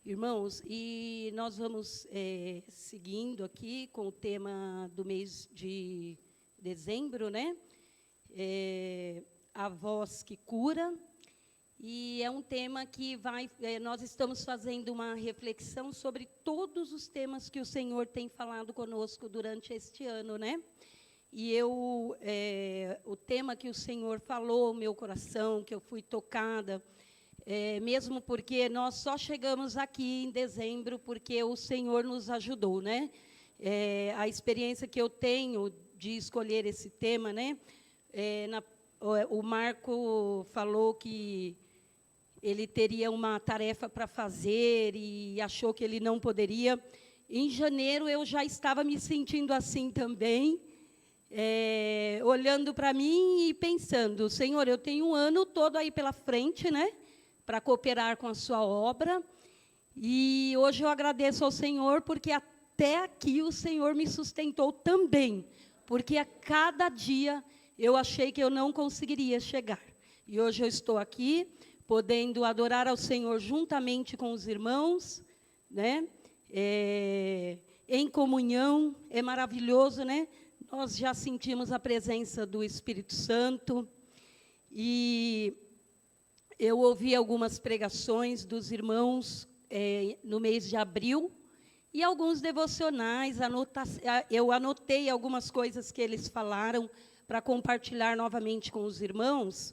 Irmãos, e nós vamos seguindo aqui com o tema do mês de dezembro, né? A voz que cura. E é um tema que nós estamos fazendo uma reflexão sobre todos os temas que o Senhor tem falado conosco durante este ano, né? E o tema que o Senhor falou no meu coração, que eu fui tocada, mesmo porque nós só chegamos aqui em dezembro porque o Senhor nos ajudou, né? A experiência que eu tenho de escolher esse tema, né? O Marco falou que ele teria uma tarefa para fazer e achou que ele não poderia. Em janeiro, eu já estava me sentindo assim também, olhando para mim e pensando, Senhor, eu tenho um ano todo aí pela frente, né, para cooperar com a sua obra, e hoje eu agradeço ao Senhor, porque até aqui o Senhor me sustentou também, porque a cada dia eu achei que eu não conseguiria chegar. E hoje eu estou aqui, podendo adorar ao Senhor juntamente com os irmãos, né? Em comunhão, é maravilhoso, né? Nós já sentimos a presença do Espírito Santo, e eu ouvi algumas pregações dos irmãos no mês de abril, e alguns devocionais, eu anotei algumas coisas que eles falaram para compartilhar novamente com os irmãos,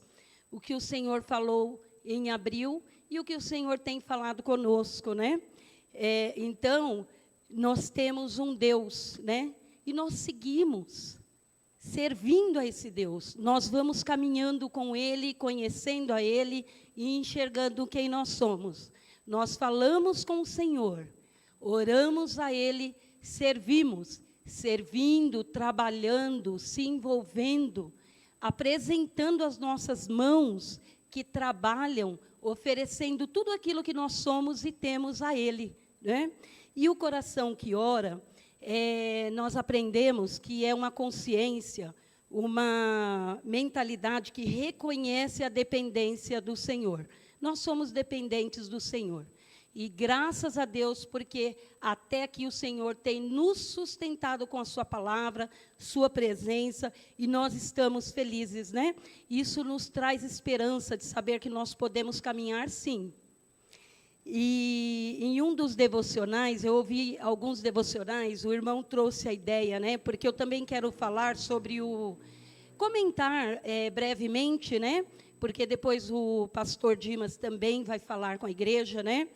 o que o Senhor falou em abril e o que o Senhor tem falado conosco, né? Então, nós temos um Deus, né? E nós seguimos servindo a esse Deus. Nós vamos caminhando com Ele, conhecendo a Ele e enxergando quem nós somos. Nós falamos com o Senhor, oramos a Ele, servindo, trabalhando, se envolvendo, apresentando as nossas mãos que trabalham, oferecendo tudo aquilo que nós somos e temos a Ele, né? E o coração que ora, nós aprendemos que é uma consciência, uma mentalidade que reconhece a dependência do Senhor. Nós somos dependentes do Senhor. E graças a Deus, porque até aqui o Senhor tem nos sustentado com a sua palavra, sua presença, e nós estamos felizes, né? Isso nos traz esperança de saber que nós podemos caminhar, sim. E em um dos devocionais, eu ouvi alguns devocionais, o irmão trouxe a ideia, né? Porque eu também quero falar sobre comentar brevemente, né? Porque depois o pastor Dimas também vai falar com a igreja, né?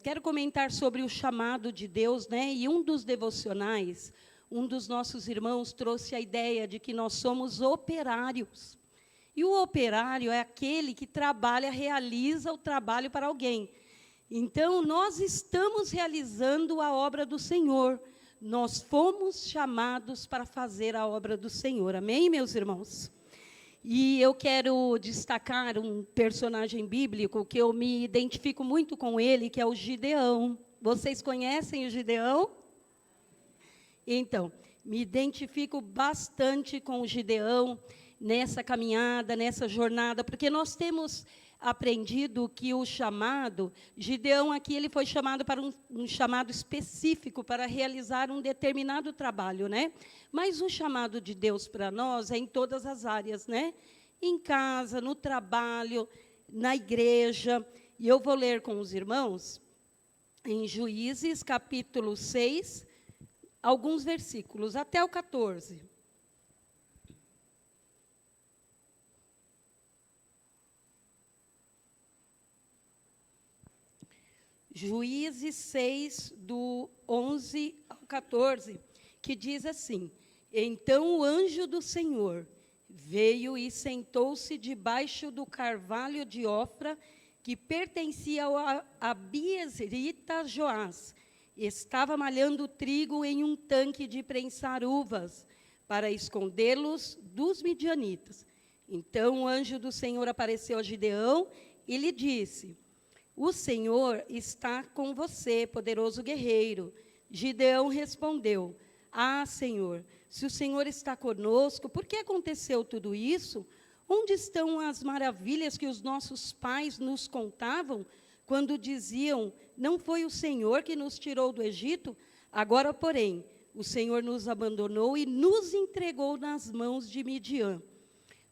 Quero comentar sobre o chamado de Deus, né? E um dos devocionais, um dos nossos irmãos trouxe a ideia de que nós somos operários. E o operário é aquele que trabalha, realiza o trabalho para alguém. Então, nós estamos realizando a obra do Senhor. Nós fomos chamados para fazer a obra do Senhor. Amém, meus irmãos? E eu quero destacar um personagem bíblico que eu me identifico muito com ele, que é o Gideão. Vocês conhecem o Gideão? Então, me identifico bastante com o Gideão nessa caminhada, nessa jornada, porque nós temos aprendido que o chamado, Gideão aqui, ele foi chamado para um chamado específico para realizar um determinado trabalho, né? Mas o chamado de Deus para nós é em todas as áreas, né? Em casa, no trabalho, na igreja. E eu vou ler com os irmãos, em Juízes, capítulo 6, alguns versículos, até o 14. Juízes 6, do 11 ao 14, que diz assim: Então o anjo do Senhor veio e sentou-se debaixo do carvalho de Ofra, que pertencia ao abiezrita Joás. Estava malhando trigo em um tanque de prensar uvas, para escondê-los dos midianitas. Então o anjo do Senhor apareceu a Gideão e lhe disse: O Senhor está com você, poderoso guerreiro. Gideão respondeu: Ah, Senhor, se o Senhor está conosco, por que aconteceu tudo isso? Onde estão as maravilhas que os nossos pais nos contavam? quando diziam: não foi o Senhor que nos tirou do Egito? Agora, porém, o Senhor nos abandonou e nos entregou nas mãos de Midian.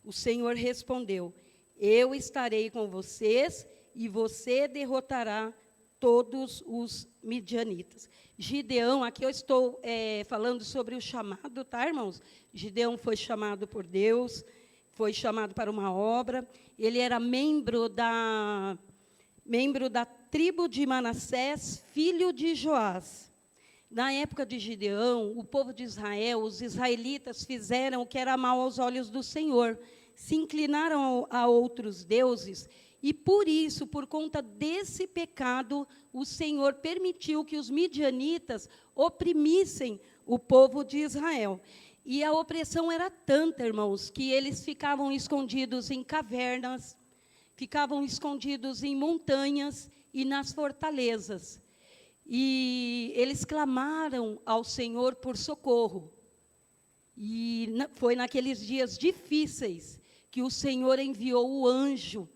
O Senhor respondeu: eu estarei com vocês e você derrotará todos os midianitas. Gideão, aqui eu estou falando sobre o chamado, tá, irmãos? Gideão foi chamado por Deus, foi chamado para uma obra. Ele era membro da tribo de Manassés, filho de Joás. Na época de Gideão, o povo de Israel, os israelitas, fizeram o que era mal aos olhos do Senhor, se inclinaram a outros deuses, e por isso, por conta desse pecado, o Senhor permitiu que os midianitas oprimissem o povo de Israel. E a opressão era tanta, irmãos, que eles ficavam escondidos em cavernas, ficavam escondidos em montanhas e nas fortalezas. E eles clamaram ao Senhor por socorro. E foi naqueles dias difíceis que o Senhor enviou o anjo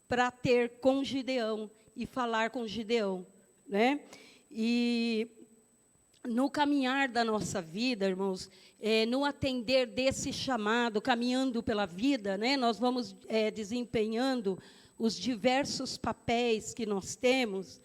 para ter com Gideão e falar com Gideão, né? E no caminhar da nossa vida, irmãos, no atender desse chamado, caminhando pela vida, né, nós vamos desempenhando os diversos papéis que nós temos.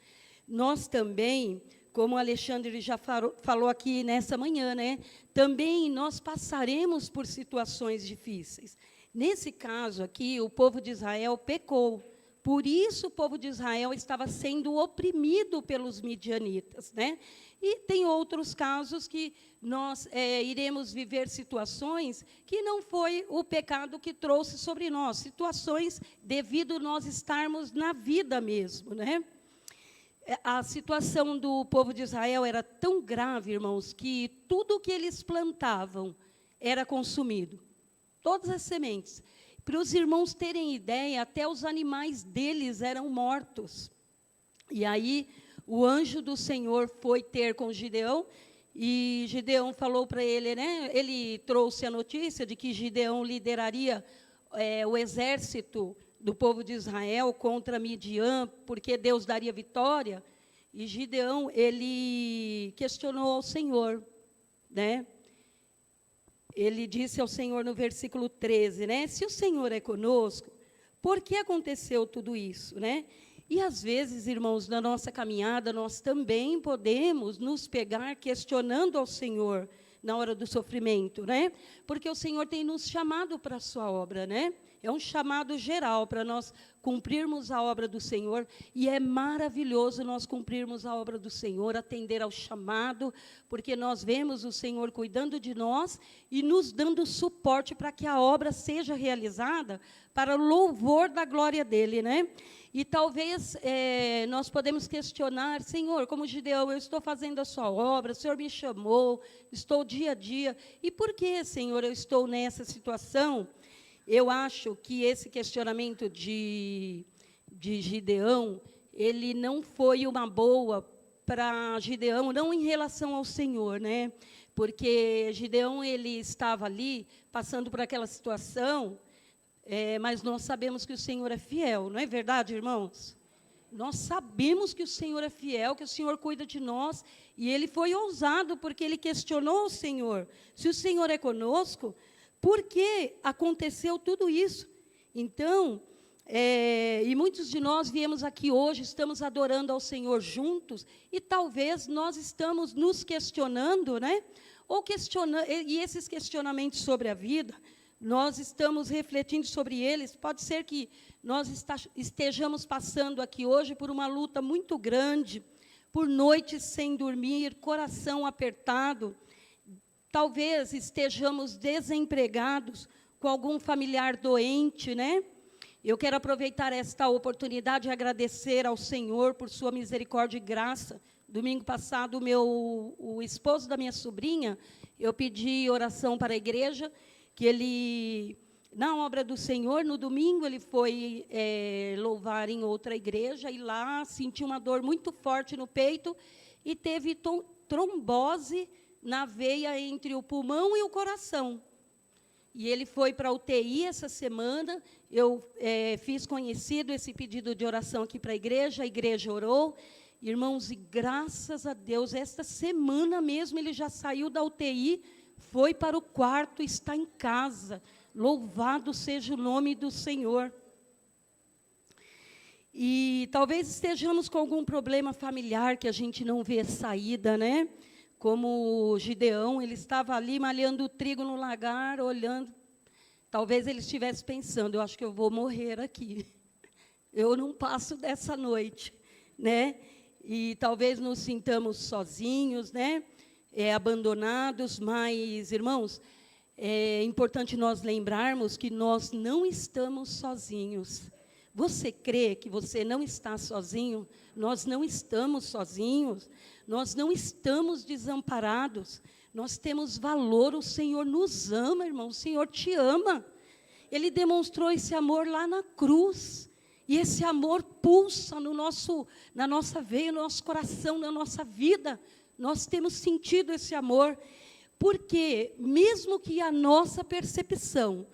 Nós também, como o Alexandre já falou aqui nessa manhã, né, também nós passaremos por situações difíceis. Nesse caso aqui, o povo de Israel pecou. Por isso o povo de Israel estava sendo oprimido pelos midianitas, né? E tem outros casos que nós iremos viver situações que não foi o pecado que trouxe sobre nós, situações devido nós estarmos na vida mesmo, né? A situação do povo de Israel era tão grave, irmãos, que tudo que eles plantavam era consumido, todas as sementes. Para os irmãos terem ideia, até os animais deles eram mortos. E aí, o anjo do Senhor foi ter com Gideão, e Gideão falou para ele, né? Ele trouxe a notícia de que Gideão lideraria o exército do povo de Israel contra Midian, porque Deus daria vitória. E Gideão, ele questionou ao Senhor, né? Ele disse ao Senhor no versículo 13, né? Se o Senhor é conosco, por que aconteceu tudo isso, né? E às vezes, irmãos, na nossa caminhada, nós também podemos nos pegar questionando ao Senhor na hora do sofrimento, né? Porque o Senhor tem nos chamado para a sua obra, né? É um chamado geral para nós cumprirmos a obra do Senhor, e é maravilhoso nós cumprirmos a obra do Senhor, atender ao chamado, porque nós vemos o Senhor cuidando de nós e nos dando suporte para que a obra seja realizada para louvor da glória dEle, né? E talvez nós podemos questionar: Senhor, como Gideão, eu estou fazendo a sua obra, o Senhor me chamou, estou dia a dia, e por que, Senhor, eu estou nessa situação? Eu acho que esse questionamento de Gideão, ele não foi uma boa para Gideão, não em relação ao Senhor, né? Porque Gideão, ele estava ali, passando por aquela situação, mas nós sabemos que o Senhor é fiel, não é verdade, irmãos? Nós sabemos que o Senhor é fiel, que o Senhor cuida de nós, e ele foi ousado, porque ele questionou o Senhor. Se o Senhor é conosco, por que aconteceu tudo isso? Então, e muitos de nós viemos aqui hoje, estamos adorando ao Senhor juntos, e talvez nós estamos nos questionando, né? Ou questionando, e esses questionamentos sobre a vida, nós estamos refletindo sobre eles. Pode ser que nós estejamos passando aqui hoje por uma luta muito grande, por noites sem dormir, coração apertado. Talvez estejamos desempregados, com algum familiar doente, né? Eu quero aproveitar esta oportunidade e agradecer ao Senhor por sua misericórdia e graça. Domingo passado, o esposo da minha sobrinha, eu pedi oração para a igreja, que ele, na obra do Senhor, no domingo, ele foi louvar em outra igreja, e lá sentiu uma dor muito forte no peito, e teve trombose na veia entre o pulmão e o coração. e ele foi para a UTI essa semana. Eu fiz conhecido esse pedido de oração aqui para a igreja orou. Irmãos, e graças a Deus, esta semana mesmo ele já saiu da UTI, foi para o quarto, está em casa. Louvado seja o nome do Senhor. E talvez estejamos com algum problema familiar que a gente não vê saída, né? Como o Gideão, ele estava ali malhando o trigo no lagar, olhando. Talvez ele estivesse pensando, eu acho que eu vou morrer aqui. Eu não passo dessa noite, né? E talvez nos sintamos sozinhos, né? Abandonados, mas, irmãos, é importante nós lembrarmos que nós não estamos sozinhos. Você crê que você não está sozinho? Nós não estamos sozinhos, nós não estamos desamparados, nós temos valor, o Senhor nos ama, irmão, o Senhor te ama. Ele demonstrou esse amor lá na cruz. E esse amor pulsa na nossa veia, no nosso coração, na nossa vida. Nós temos sentido esse amor. Porque, mesmo que a nossa percepção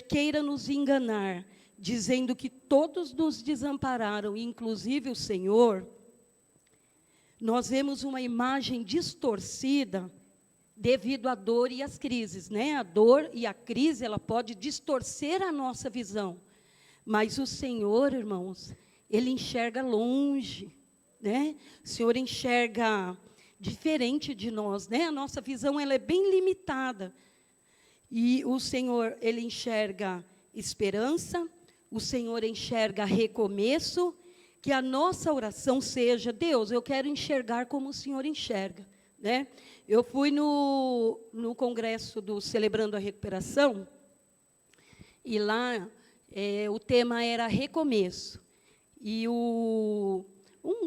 queira nos enganar, dizendo que todos nos desampararam, inclusive o Senhor, nós vemos uma imagem distorcida devido à dor e às crises, né? A dor e a crise, ela pode distorcer a nossa visão. Mas o Senhor, irmãos, Ele enxerga longe, né? O Senhor enxerga diferente de nós, né? A nossa visão, ela é bem limitada. E o Senhor, Ele enxerga esperança, o Senhor enxerga recomeço, que a nossa oração seja, Deus, eu quero enxergar como o Senhor enxerga, né? Eu fui no congresso do Celebrando a Recuperação, e lá o tema era recomeço. E um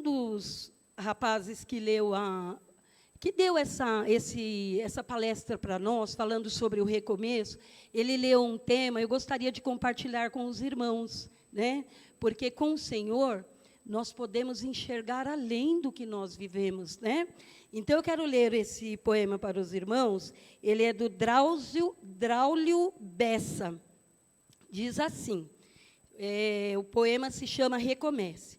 dos rapazes que deu essa palestra para nós, falando sobre o recomeço, ele leu um tema, eu gostaria de compartilhar com os irmãos, né? Porque com o Senhor, nós podemos enxergar além do que nós vivemos, né? Então, eu quero ler esse poema para os irmãos. Ele é do Braulio Bessa. Diz assim, o poema se chama Recomece.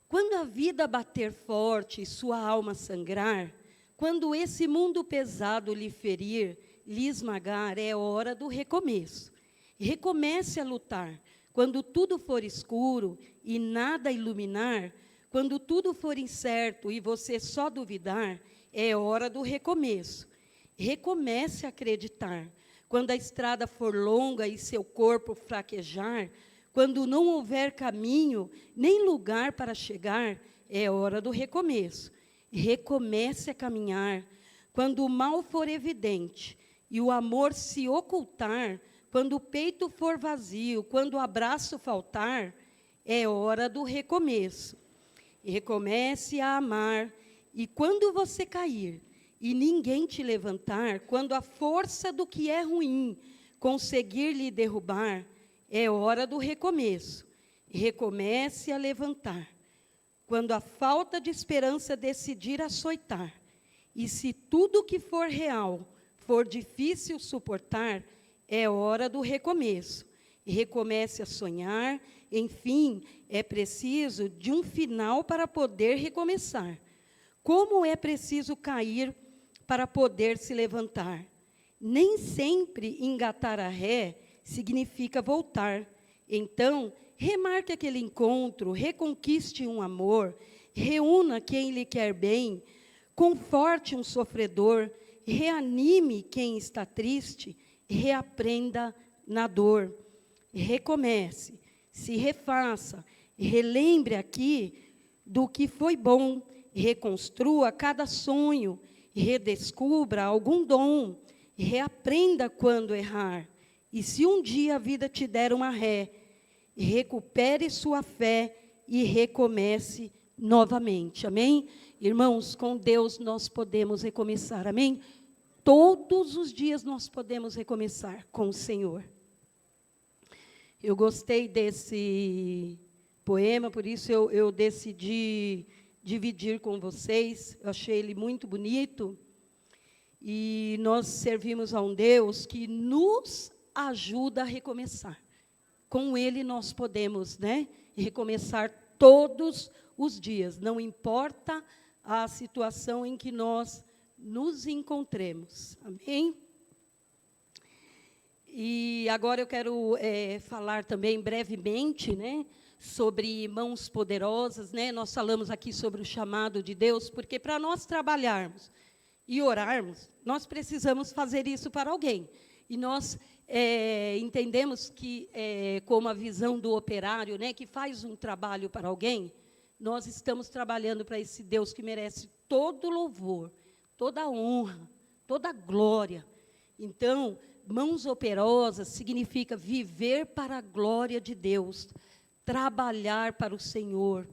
Quando a vida bater forte e sua alma sangrar, quando esse mundo pesado lhe ferir, lhe esmagar, é hora do recomeço. Recomece a lutar. Quando tudo for escuro e nada iluminar, quando tudo for incerto e você só duvidar, é hora do recomeço. Recomece a acreditar. Quando a estrada for longa e seu corpo fraquejar, quando não houver caminho, nem lugar para chegar, é hora do recomeço. Recomece a caminhar. Quando o mal for evidente e o amor se ocultar, quando o peito for vazio, quando o abraço faltar, é hora do recomeço. Recomece a amar, e quando você cair e ninguém te levantar, quando a força do que é ruim conseguir lhe derrubar, é hora do recomeço. Recomece a levantar. Quando a falta de esperança decidir açoitar, e se tudo que for real for difícil suportar, é hora do recomeço. Recomece a sonhar. Enfim, é preciso de um final para poder recomeçar. Como é preciso cair para poder se levantar? Nem sempre engatar a ré significa voltar. Então, remarque aquele encontro, reconquiste um amor, reúna quem lhe quer bem, conforte um sofredor, reanime quem está triste, reaprenda na dor. Recomece, se refaça, relembre aqui do que foi bom, reconstrua cada sonho, redescubra algum dom, reaprenda quando errar. E se um dia a vida te der uma ré, recupere sua fé e recomece novamente. Amém? Irmãos, com Deus nós podemos recomeçar. Amém? Todos os dias nós podemos recomeçar com o Senhor. Eu gostei desse poema, por isso eu decidi dividir com vocês. Eu achei ele muito bonito. E nós servimos a um Deus que nos ajuda a recomeçar. Com Ele nós podemos, né, recomeçar todos os dias, não importa a situação em que nós nos encontremos. Amém? E agora eu quero falar também brevemente, né, sobre mãos poderosas, né? Nós falamos aqui sobre o chamado de Deus, porque para nós trabalharmos e orarmos, nós precisamos fazer isso para alguém. E nós entendemos que, como a visão do operário, né, que faz um trabalho para alguém, nós estamos trabalhando para esse Deus que merece todo louvor, toda honra, toda glória. Então, mãos operosas significa viver para a glória de Deus, trabalhar para o Senhor,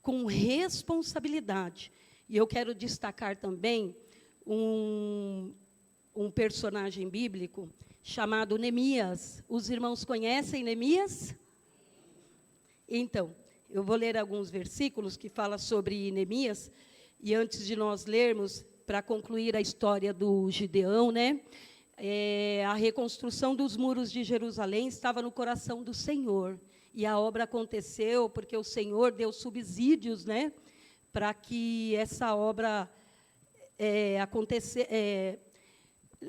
com responsabilidade. E eu quero destacar também um personagem bíblico chamado Neemias. Os irmãos conhecem Neemias? Então, eu vou ler alguns versículos que falam sobre Neemias, e antes de nós lermos, para concluir a história do Gideão, né, a reconstrução dos muros de Jerusalém estava no coração do Senhor, e a obra aconteceu porque o Senhor deu subsídios, né, para que essa obra acontecesse.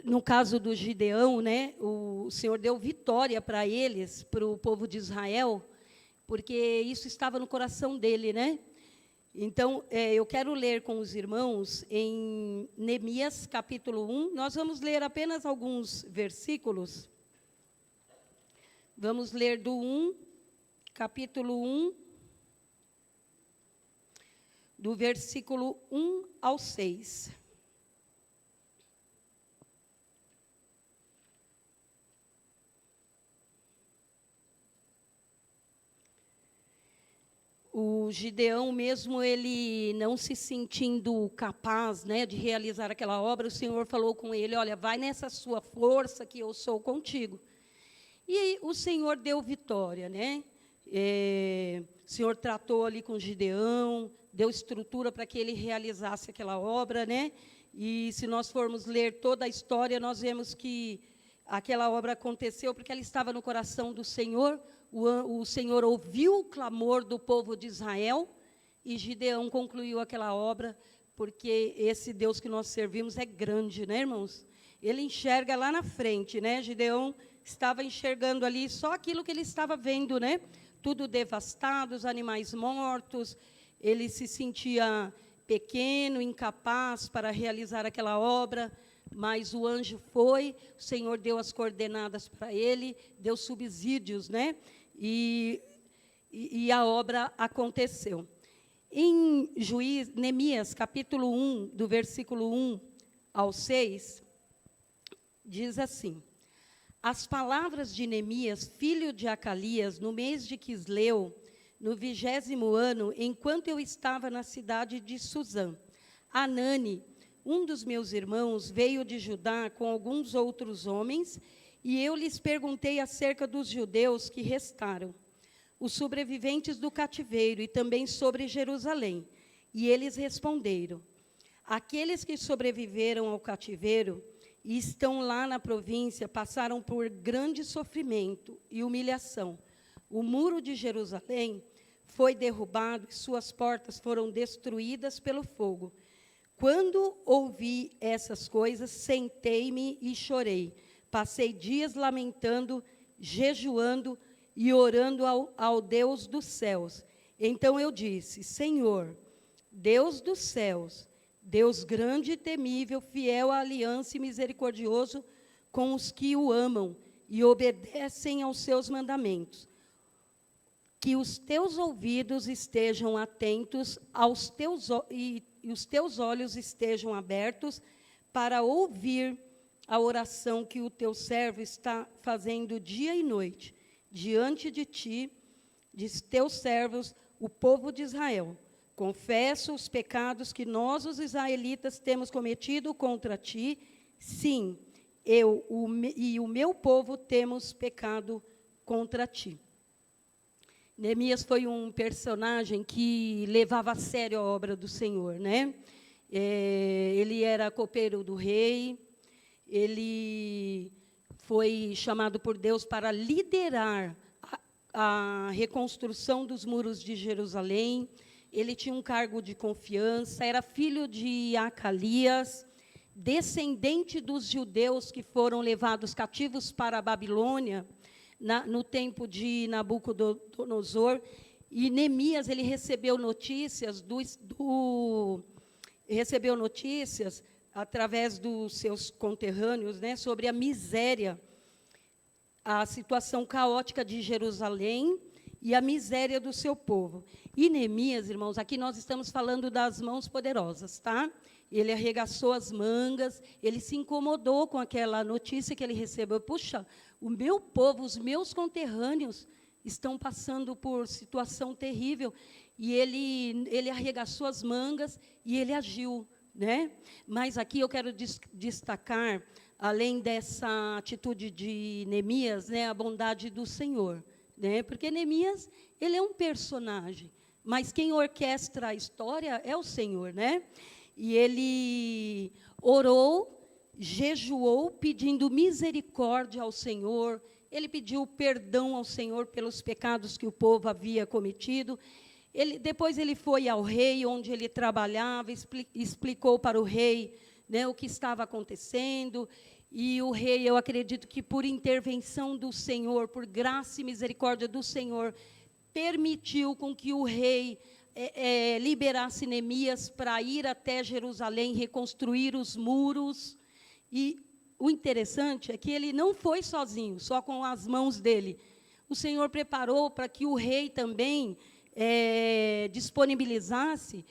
No caso do Gideão, né, o Senhor deu vitória para eles, para o povo de Israel, porque isso estava no coração dele, né? Então, eu quero ler com os irmãos em Neemias, capítulo 1. Nós vamos ler apenas alguns versículos. Vamos ler do 1, capítulo 1, do versículo 1 ao 6. O Gideão, mesmo ele não se sentindo capaz, né, de realizar aquela obra, o Senhor falou com ele: olha, vai nessa sua força que eu sou contigo. E o Senhor deu vitória, né? O Senhor tratou ali com Gideão, deu estrutura para que ele realizasse aquela obra, né? E se nós formos ler toda a história, nós vemos que aquela obra aconteceu porque ela estava no coração do Senhor. O Senhor ouviu o clamor do povo de Israel e Gideão concluiu aquela obra, porque esse Deus que nós servimos é grande, né, irmãos? Ele enxerga lá na frente, né? Gideão estava enxergando ali só aquilo que ele estava vendo, né? Tudo devastado, os animais mortos. Ele se sentia pequeno, incapaz para realizar aquela obra, mas o anjo foi, o Senhor deu as coordenadas para ele, deu subsídios, né? E a obra aconteceu. Em Neemias, capítulo 1, do versículo 1 ao 6, diz assim: as palavras de Neemias, filho de Acalias, no mês de Quisleu, no 20º ano, enquanto eu estava na cidade de Suzã, Anani, um dos meus irmãos, veio de Judá com alguns outros homens, e eu lhes perguntei acerca dos judeus que restaram, os sobreviventes do cativeiro, e também sobre Jerusalém. E eles responderam: aqueles que sobreviveram ao cativeiro e estão lá na província passaram por grande sofrimento e humilhação. O muro de Jerusalém foi derrubado e suas portas foram destruídas pelo fogo. Quando ouvi essas coisas, sentei-me e chorei. Passei dias lamentando, jejuando e orando ao Deus dos céus. Então eu disse: Senhor, Deus dos céus, Deus grande e temível, fiel à aliança e misericordioso com os que o amam e obedecem aos seus mandamentos, que os teus ouvidos estejam atentos e os teus olhos estejam abertos para ouvir a oração que o teu servo está fazendo dia e noite, diante de ti, de teus servos, o povo de Israel. Confesso os pecados que nós, os israelitas, temos cometido contra ti. Sim, eu e o meu povo temos pecado contra ti. Neemias foi um personagem que levava a sério a obra do Senhor, né? Ele era copeiro do rei, ele foi chamado por Deus para liderar a reconstrução dos muros de Jerusalém. Ele tinha um cargo de confiança, era filho de Acalias, descendente dos judeus que foram levados cativos para a Babilônia, no tempo de Nabucodonosor. E Neemias, ele recebeu notícias através dos seus conterrâneos, né, sobre a miséria, a situação caótica de Jerusalém e a miséria do seu povo. E Neemias, irmãos, aqui nós estamos falando das mãos poderosas, tá? Ele arregaçou as mangas, ele se incomodou com aquela notícia que ele recebeu. Puxa, o meu povo, os meus conterrâneos estão passando por situação terrível. E ele arregaçou as mangas e ele agiu, né? Mas aqui eu quero destacar, além dessa atitude de Neemias, né, a bondade do Senhor, né? Porque Neemias, ele é um personagem, mas quem orquestra a história é o Senhor, né? E ele orou, jejuou, pedindo misericórdia ao Senhor. Ele pediu perdão ao Senhor pelos pecados que o povo havia cometido. Depois ele foi ao rei, onde ele trabalhava, explicou para o rei, né, o que estava acontecendo. E o rei, eu acredito que por intervenção do Senhor, por graça e misericórdia do Senhor, permitiu com que o rei liberasse Neemias para ir até Jerusalém, reconstruir os muros. E o interessante é que ele não foi sozinho, só com as mãos dele. O Senhor preparou para que o rei também disponibilizasse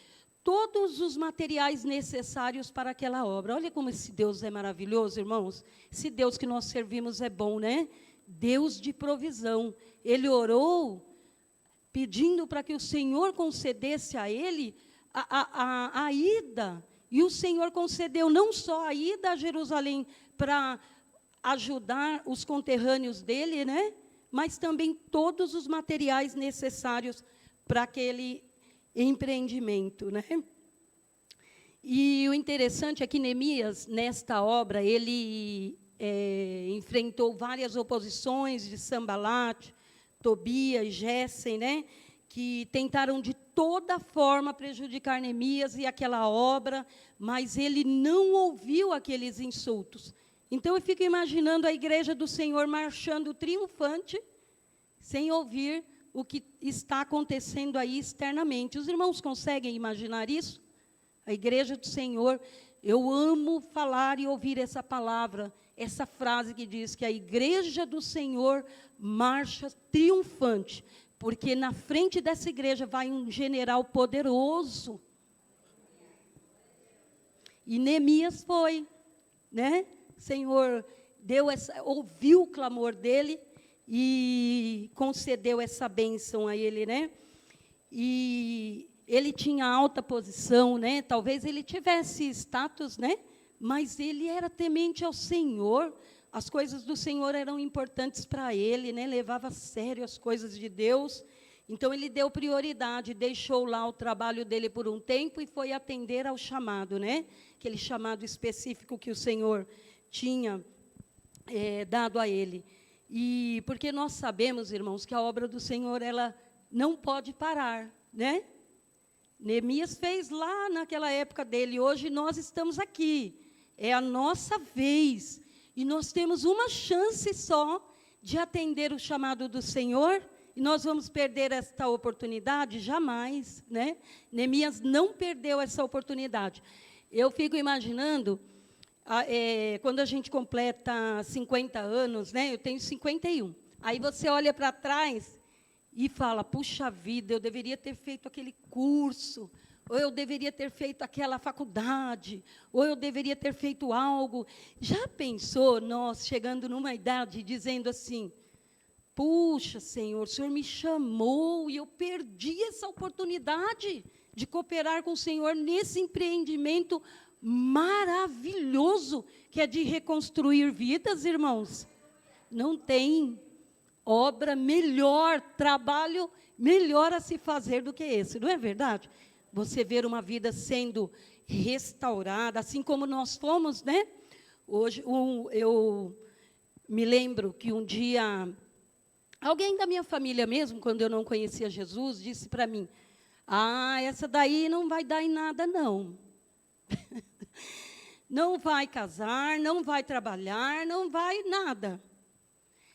todos os materiais necessários para aquela obra. Olha como esse Deus é maravilhoso, irmãos. Esse Deus que nós servimos é bom, né? Deus de provisão. Ele orou pedindo para que o Senhor concedesse a ele a ida. E o Senhor concedeu não só a ida a Jerusalém para ajudar os conterrâneos dele, né? Mas também todos os materiais necessários para aquele empreendimento, né? E o interessante é que Neemias, nesta obra, ele enfrentou várias oposições de Sambalate, Tobias, Gessem, né, que tentaram de toda forma prejudicar Neemias e aquela obra, mas ele não ouviu aqueles insultos. Então, eu fico imaginando a igreja do Senhor marchando triunfante, sem ouvir o que está acontecendo aí externamente. Os irmãos conseguem imaginar isso? A igreja do Senhor, eu amo falar e ouvir essa palavra, essa frase que diz que a igreja do Senhor marcha triunfante, porque na frente dessa igreja vai um general poderoso. E Neemias foi, né? O Senhor ouviu o clamor dele e concedeu essa bênção a ele, né? E ele tinha alta posição, né? Talvez ele tivesse status, né? Mas ele era temente ao Senhor. As coisas do Senhor eram importantes para ele, né? Levava a sério as coisas de Deus. Então, ele deu prioridade, deixou lá o trabalho dele por um tempo e foi atender ao chamado, né? Aquele chamado específico que o Senhor tinha dado a ele. E porque nós sabemos, irmãos, que a obra do Senhor, ela não pode parar, né? Neemias fez lá naquela época dele, hoje nós estamos aqui. É a nossa vez. E nós temos uma chance só de atender o chamado do Senhor, e nós vamos perder esta oportunidade? Jamais, né? Neemias não perdeu essa oportunidade. Eu fico imaginando, quando a gente completa 50 anos, né? Eu tenho 51. Aí você olha para trás e fala, puxa vida, eu deveria ter feito aquele curso, ou eu deveria ter feito aquela faculdade, ou eu deveria ter feito algo. Já pensou nós chegando numa idade dizendo assim, puxa, Senhor, o Senhor me chamou e eu perdi essa oportunidade de cooperar com o Senhor nesse empreendimento maravilhoso que é de reconstruir vidas, irmãos. Não tem obra melhor, trabalho melhor a se fazer do que esse, não é verdade? Você ver uma vida sendo restaurada, assim como nós fomos, né? Hoje, eu me lembro que um dia, alguém da minha família mesmo, quando eu não conhecia Jesus, disse para mim, essa daí não vai dar em nada, não. Não vai casar, não vai trabalhar, não vai nada.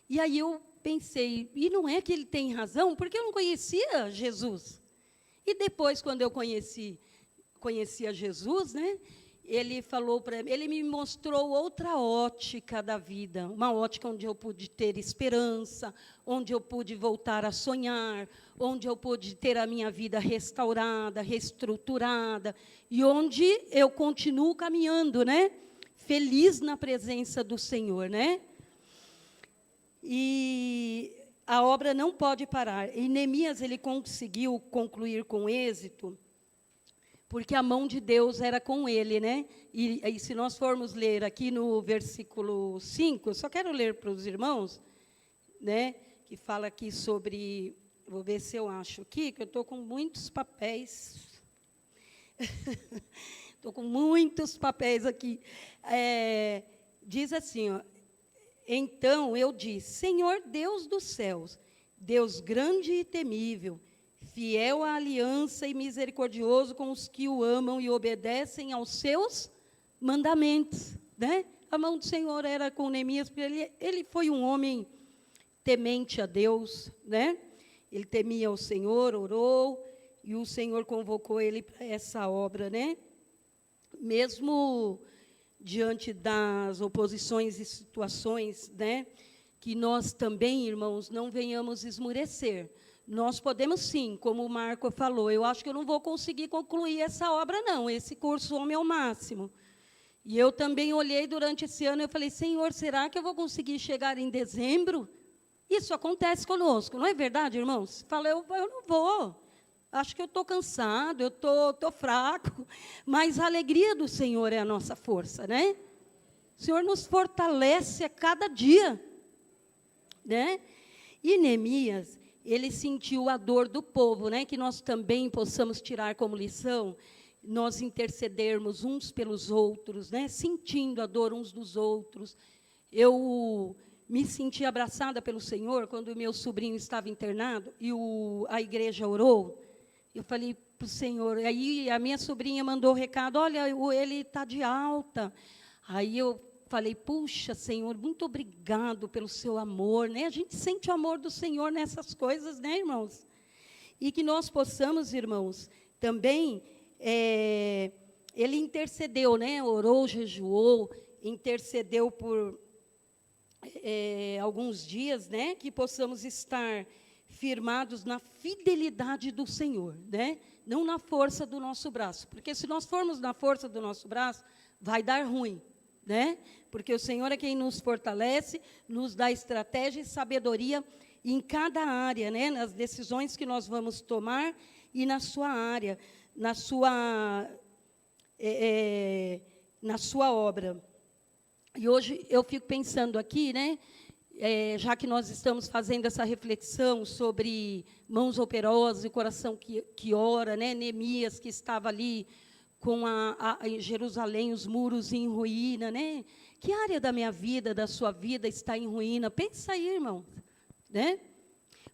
E aí eu pensei, e não é que ele tem razão, porque eu não conhecia Jesus. E depois, quando eu conhecia Jesus, né, ele falou para mim, ele me mostrou outra ótica da vida, uma ótica onde eu pude ter esperança, onde eu pude voltar a sonhar, onde eu pude ter a minha vida restaurada, reestruturada, e onde eu continuo caminhando, né, feliz na presença do Senhor, né? E a obra não pode parar. E Neemias, ele conseguiu concluir com êxito, porque a mão de Deus era com ele, né? E se nós formos ler aqui no versículo 5, eu só quero ler para os irmãos, né? Que fala aqui sobre, vou ver se eu acho aqui, que eu estou com muitos papéis. Estou com muitos papéis aqui. Diz assim, ó, então eu disse, Senhor Deus dos céus, Deus grande e temível, fiel à aliança e misericordioso com os que o amam e obedecem aos seus mandamentos, né? A mão do Senhor era com Neemias, porque ele foi um homem temente a Deus, né? Ele temia o Senhor, orou, e o Senhor convocou ele para essa obra, né? Mesmo diante das oposições e situações, né? Que nós também, irmãos, não venhamos esmurecer. Nós podemos sim, como o Marco falou, eu acho que eu não vou conseguir concluir essa obra, não, esse curso Homem ao Máximo. E eu também olhei durante esse ano, eu falei, Senhor, será que eu vou conseguir chegar em dezembro? Isso acontece conosco, não é verdade, irmãos? Fala, eu não vou, acho que eu estou cansado, eu estou fraco, mas a alegria do Senhor é a nossa força, né? O Senhor nos fortalece a cada dia, né? E Neemias, ele sentiu a dor do povo, né? Que nós também possamos tirar como lição, nós intercedermos uns pelos outros, né? Sentindo a dor uns dos outros. Eu me senti abraçada pelo Senhor quando o meu sobrinho estava internado e a igreja orou. Eu falei para o Senhor, aí a minha sobrinha mandou o recado, olha, ele está de alta. Aí eu falei, puxa, Senhor, muito obrigado pelo seu amor, né? A gente sente o amor do Senhor nessas coisas, né, irmãos? E que nós possamos, irmãos, também, ele intercedeu, né? Orou, jejuou, intercedeu por alguns dias, né? Que possamos estar firmados na fidelidade do Senhor, né? Não na força do nosso braço, porque se nós formos na força do nosso braço, vai dar ruim, né? Porque o Senhor é quem nos fortalece, nos dá estratégia e sabedoria em cada área, né? Nas decisões que nós vamos tomar e na sua área, na sua obra. E hoje eu fico pensando aqui, né? Já que nós estamos fazendo essa reflexão sobre mãos operosas e coração que ora, né? Neemias, que estava ali com em Jerusalém, os muros em ruína, né? Que área da minha vida, da sua vida, está em ruína? Pensa aí, irmão, né?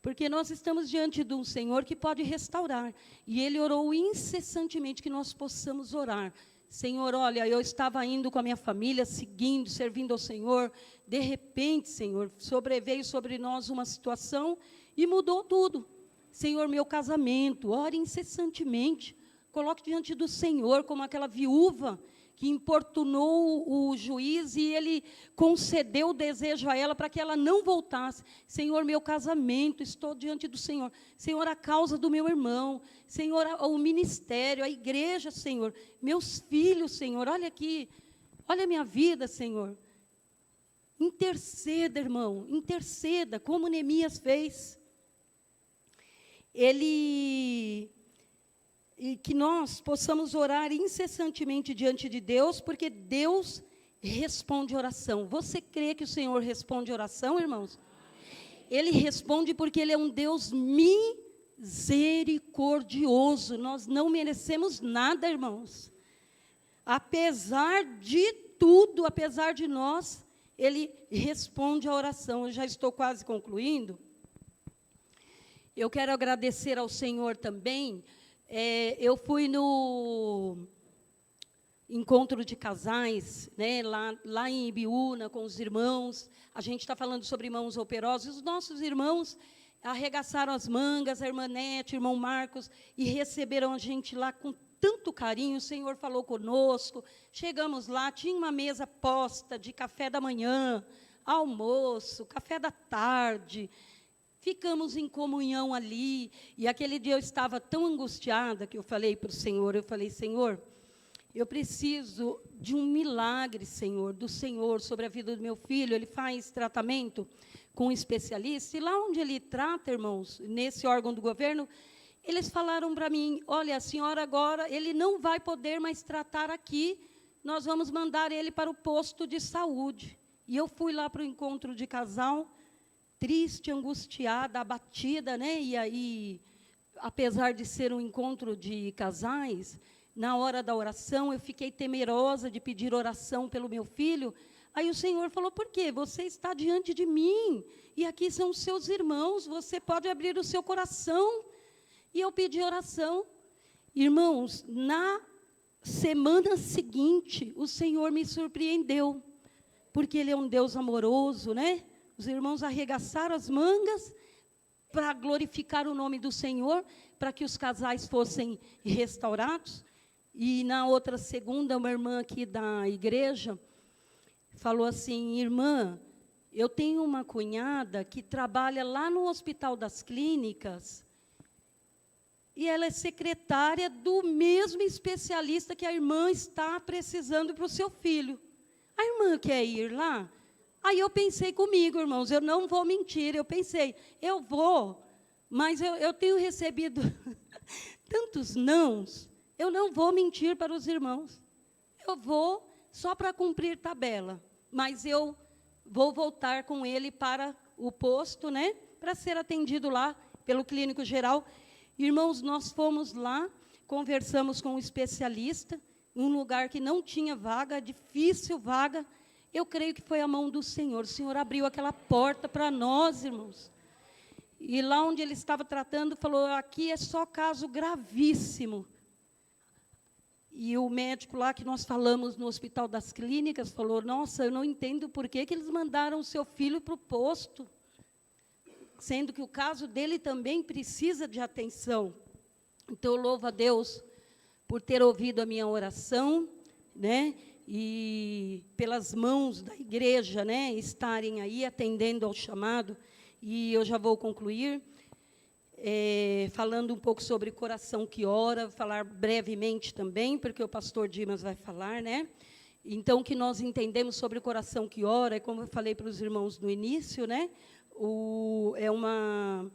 Porque nós estamos diante de um Senhor que pode restaurar. E Ele orou incessantemente que nós possamos orar. Senhor, olha, eu estava indo com a minha família, seguindo, servindo ao Senhor. De repente, Senhor, sobreveio sobre nós uma situação e mudou tudo. Senhor, meu casamento, ore incessantemente. Coloque diante do Senhor como aquela viúva que importunou o juiz e ele concedeu o desejo a ela para que ela não voltasse. Senhor, meu casamento, estou diante do Senhor. Senhor, a causa do meu irmão. Senhor, o ministério, a igreja, Senhor. Meus filhos, Senhor, olha aqui. Olha a minha vida, Senhor. Interceda, irmão, interceda, como Neemias fez. E que nós possamos orar incessantemente diante de Deus, porque Deus responde oração. Você crê que o Senhor responde oração, irmãos? Ele responde porque Ele é um Deus misericordioso. Nós não merecemos nada, irmãos. apesar de tudo, apesar de nós, Ele responde a oração. Eu já estou quase concluindo. Eu quero agradecer ao Senhor também. Eu fui no encontro de casais, né, lá em Ibiúna, com os irmãos. A gente está falando sobre irmãos operosos. Os nossos irmãos arregaçaram as mangas, a irmã Nete, o irmão Marcos, e receberam a gente lá com tanto carinho. O Senhor falou conosco. Chegamos lá, tinha uma mesa posta de café da manhã, almoço, café da tarde. Ficamos em comunhão ali. E aquele dia eu estava tão angustiada que eu falei para o Senhor, Senhor, eu preciso de um milagre, Senhor, do Senhor sobre a vida do meu filho. Ele faz tratamento com um especialista, e lá onde ele trata, irmãos, nesse órgão do governo, eles falaram para mim, olha, a senhora agora, ele não vai poder mais tratar aqui, nós vamos mandar ele para o posto de saúde. E eu fui lá para o encontro de casal, triste, angustiada, abatida, né? E aí, apesar de ser um encontro de casais, na hora da oração, eu fiquei temerosa de pedir oração pelo meu filho. Aí o Senhor falou, por quê? Você está diante de mim, e aqui são os seus irmãos, você pode abrir o seu coração. E eu pedi oração. Irmãos, na semana seguinte, o Senhor me surpreendeu, porque Ele é um Deus amoroso, né? Os irmãos arregaçaram as mangas para glorificar o nome do Senhor, para que os casais fossem restaurados. E na outra segunda, uma irmã aqui da igreja falou assim, irmã, eu tenho uma cunhada que trabalha lá no Hospital das Clínicas, e ela é secretária do mesmo especialista que a irmã está precisando para o seu filho. A irmã quer ir lá? Aí eu pensei comigo, irmãos, eu não vou mentir, eu pensei, eu vou, mas eu tenho recebido tantos nãos, eu não vou mentir para os irmãos. Eu vou só para cumprir tabela, mas eu vou voltar com ele para o posto, né, para ser atendido lá pelo clínico geral. Irmãos, nós fomos lá, conversamos com um especialista, um lugar que não tinha vaga, difícil vaga. Eu creio que foi a mão do Senhor. O Senhor abriu aquela porta para nós, irmãos. E lá onde ele estava tratando, falou, aqui é só caso gravíssimo. E o médico lá que nós falamos no Hospital das Clínicas, falou, nossa, eu não entendo por que eles mandaram o seu filho para o posto, sendo que o caso dele também precisa de atenção. Então, eu louvo a Deus por ter ouvido a minha oração, né? E pelas mãos da igreja, né, estarem aí atendendo ao chamado. E eu já vou concluir, falando um pouco sobre coração que ora, falar brevemente também, porque o pastor Dimas vai falar, né? Então, o que nós entendemos sobre o coração que ora, é como eu falei para os irmãos no início, né? É uma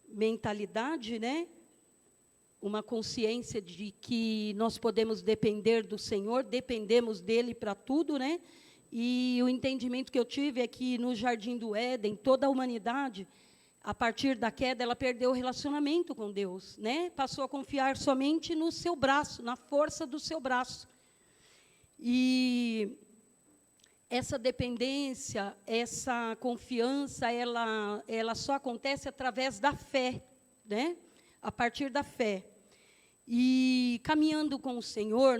mentalidade, né? Uma consciência de que nós podemos depender do Senhor, dependemos dEle para tudo, né? E o entendimento que eu tive é que no Jardim do Éden, toda a humanidade, a partir da queda, ela perdeu o relacionamento com Deus, né? Passou a confiar somente no seu braço, na força do seu braço. E essa dependência, essa confiança, ela só acontece através da fé, né? A partir da fé. E caminhando com o Senhor,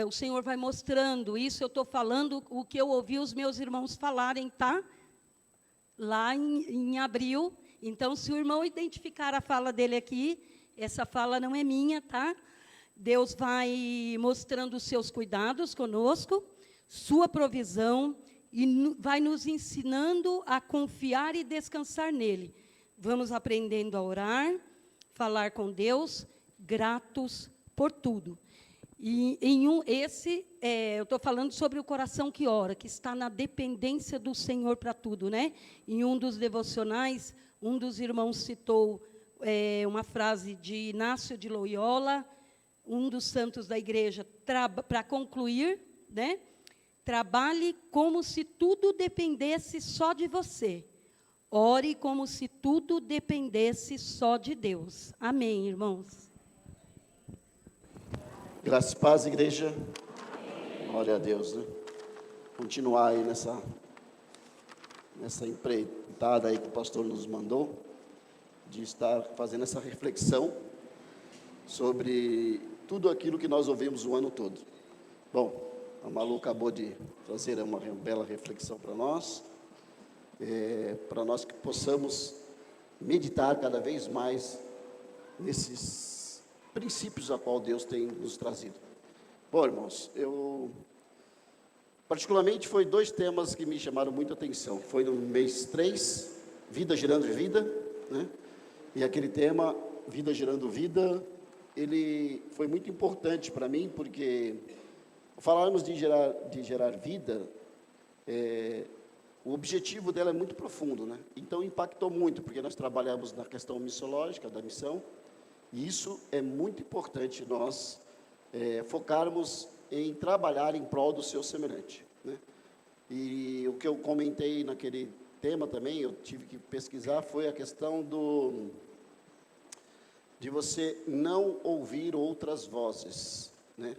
o Senhor vai mostrando isso. Eu estou falando o que eu ouvi os meus irmãos falarem, tá? Lá em abril. Então, se o irmão identificar a fala dele aqui, essa fala não é minha, tá? Deus vai mostrando os seus cuidados conosco, sua provisão, e vai nos ensinando a confiar e descansar nele. Vamos aprendendo a orar, falar com Deus, gratos por tudo. E eu estou falando sobre o coração que ora, que está na dependência do Senhor para tudo, né? Em um dos devocionais, um dos irmãos citou uma frase de Inácio de Loyola, um dos santos da igreja, para concluir, né? Trabalhe como se tudo dependesse só de você. Ore como se tudo dependesse só de Deus. Amém, irmãos? Graças e paz, igreja. Glória a Deus, né? Continuar aí nessa empreitada aí que o pastor nos mandou, de estar fazendo essa reflexão sobre tudo aquilo que nós ouvimos o ano todo. Bom, a Malu acabou de trazer uma bela reflexão para nós que possamos meditar cada vez mais nesses princípios a qual Deus tem nos trazido. Bom, irmãos, particularmente foi 2 temas que me chamaram muita atenção. Foi no mês 3, Vida Gerando Vida, né? E aquele tema, Vida Gerando Vida, ele foi muito importante para mim, porque falarmos de gerar vida, o objetivo dela é muito profundo, né? Então impactou muito, porque nós trabalhamos na questão missiológica da missão, e isso é muito importante nós focarmos em trabalhar em prol do seu semelhante, né? E o que eu comentei naquele tema também, eu tive que pesquisar, foi a questão de você não ouvir outras vozes, né?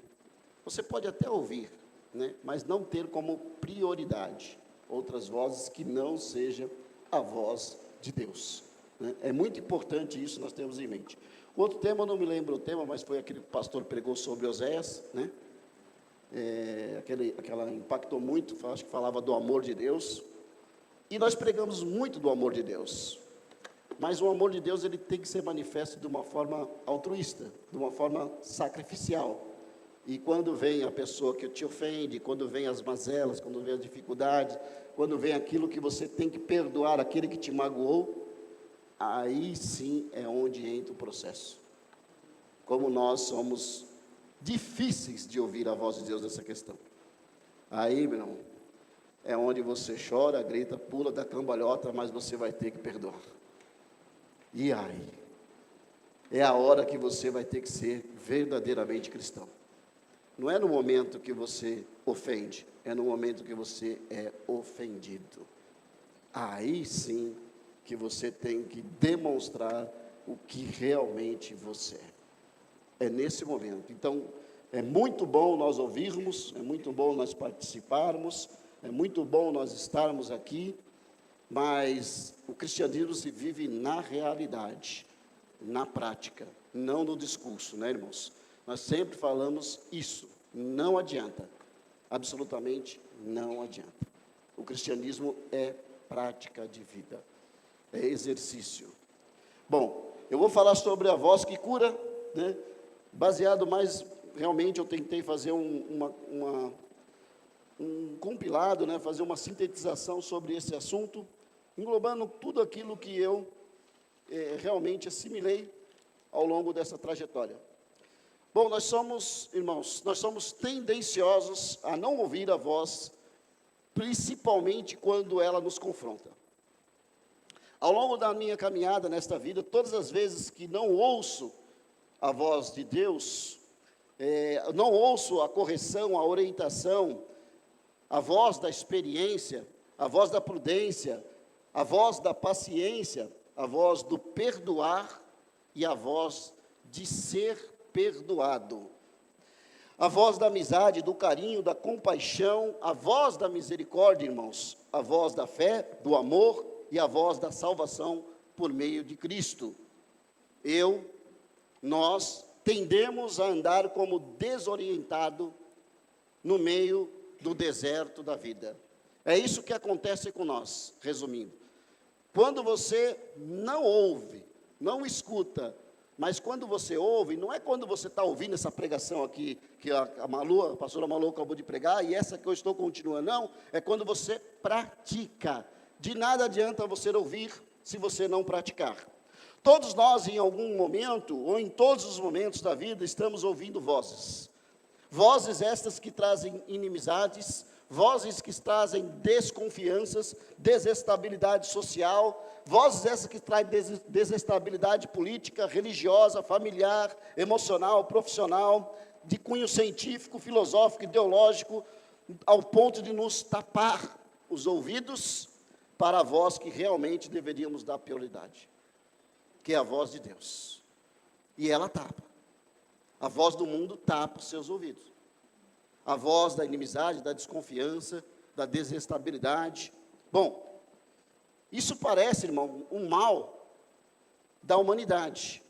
Você pode até ouvir, né? Mas não ter como prioridade outras vozes que não seja a voz de Deus, né? É muito importante isso, nós temos em mente. O outro tema, eu não me lembro o tema, mas foi aquele que o pastor pregou sobre Oséias, né? Aquela impactou muito, acho que falava do amor de Deus, e nós pregamos muito do amor de Deus, mas o amor de Deus, ele tem que ser manifesto de uma forma altruísta, de uma forma sacrificial, e quando vem a pessoa que te ofende, quando vem as mazelas, quando vem as dificuldades, quando vem aquilo que você tem que perdoar, aquele que te magoou, aí sim é onde entra o processo. Como nós somos difíceis de ouvir a voz de Deus nessa questão. Aí, meu irmão, é onde você chora, grita, pula da cambalhota, mas você vai ter que perdoar. E aí? É a hora que você vai ter que ser verdadeiramente cristão. Não é no momento que você ofende, é no momento que você é ofendido. Aí sim que você tem que demonstrar o que realmente você é. É nesse momento. Então, é muito bom nós ouvirmos, é muito bom nós participarmos, é muito bom nós estarmos aqui, mas o cristianismo se vive na realidade, na prática, não no discurso, né, irmãos? Nós sempre falamos isso, não adianta, absolutamente não adianta. O cristianismo é prática de vida, é exercício. Bom, eu vou falar sobre a voz que cura, né? Baseado mais, realmente eu tentei fazer um compilado, né? Fazer uma sintetização sobre esse assunto, englobando tudo aquilo que eu realmente assimilei ao longo dessa trajetória. Bom, nós somos, irmãos, nós somos tendenciosos a não ouvir a voz, principalmente quando ela nos confronta. Ao longo da minha caminhada nesta vida, todas as vezes que não ouço a voz de Deus, não ouço a correção, a orientação, a voz da experiência, a voz da prudência, a voz da paciência, a voz do perdoar e a voz de ser perdoado. A voz da amizade, do carinho, da compaixão, a voz da misericórdia, irmãos, a voz da fé, do amor e a voz da salvação por meio de Cristo. Nós tendemos a andar como desorientado no meio do deserto da vida. É isso que acontece com nós, resumindo. Quando você não ouve, não escuta, mas quando você ouve, não é quando você está ouvindo essa pregação aqui, que a pastora Malu acabou de pregar, e essa que eu estou continuando, não, é quando você pratica. De nada adianta você ouvir, se você não praticar. Todos nós, em algum momento, ou em todos os momentos da vida, estamos ouvindo vozes. Vozes estas que trazem inimizades, vozes que trazem desconfianças, desestabilidade social, vozes essas que trazem desestabilidade política, religiosa, familiar, emocional, profissional, de cunho científico, filosófico, ideológico, ao ponto de nos tapar os ouvidos para a voz que realmente deveríamos dar prioridade, que é a voz de Deus. E ela tapa. A voz do mundo tapa os seus ouvidos. A voz da inimizade, da desconfiança, da desestabilidade. Bom, isso parece, irmão, um mal da humanidade.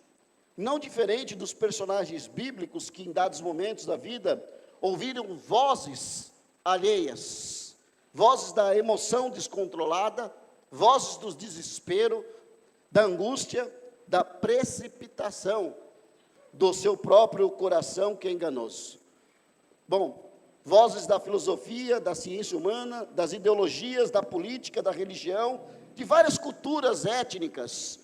Não diferente dos personagens bíblicos que, em dados momentos da vida, ouviram vozes alheias, vozes da emoção descontrolada, vozes do desespero, da angústia, da precipitação do seu próprio coração que é enganoso. Bom, vozes da filosofia, da ciência humana, das ideologias, da política, da religião, de várias culturas étnicas,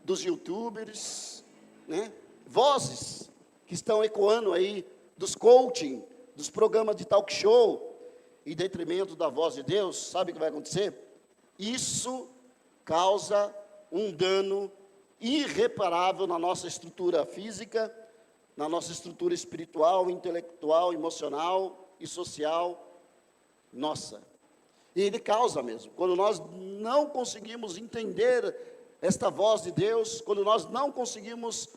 dos youtubers, né? Vozes que estão ecoando aí dos coaching, dos programas de talk show, em detrimento da voz de Deus. Sabe o que vai acontecer? Isso causa um dano irreparável na nossa estrutura física, na nossa estrutura espiritual, intelectual, emocional e social, nossa. E ele causa mesmo. Quando nós não conseguimos entender esta voz de Deus, quando nós não conseguimos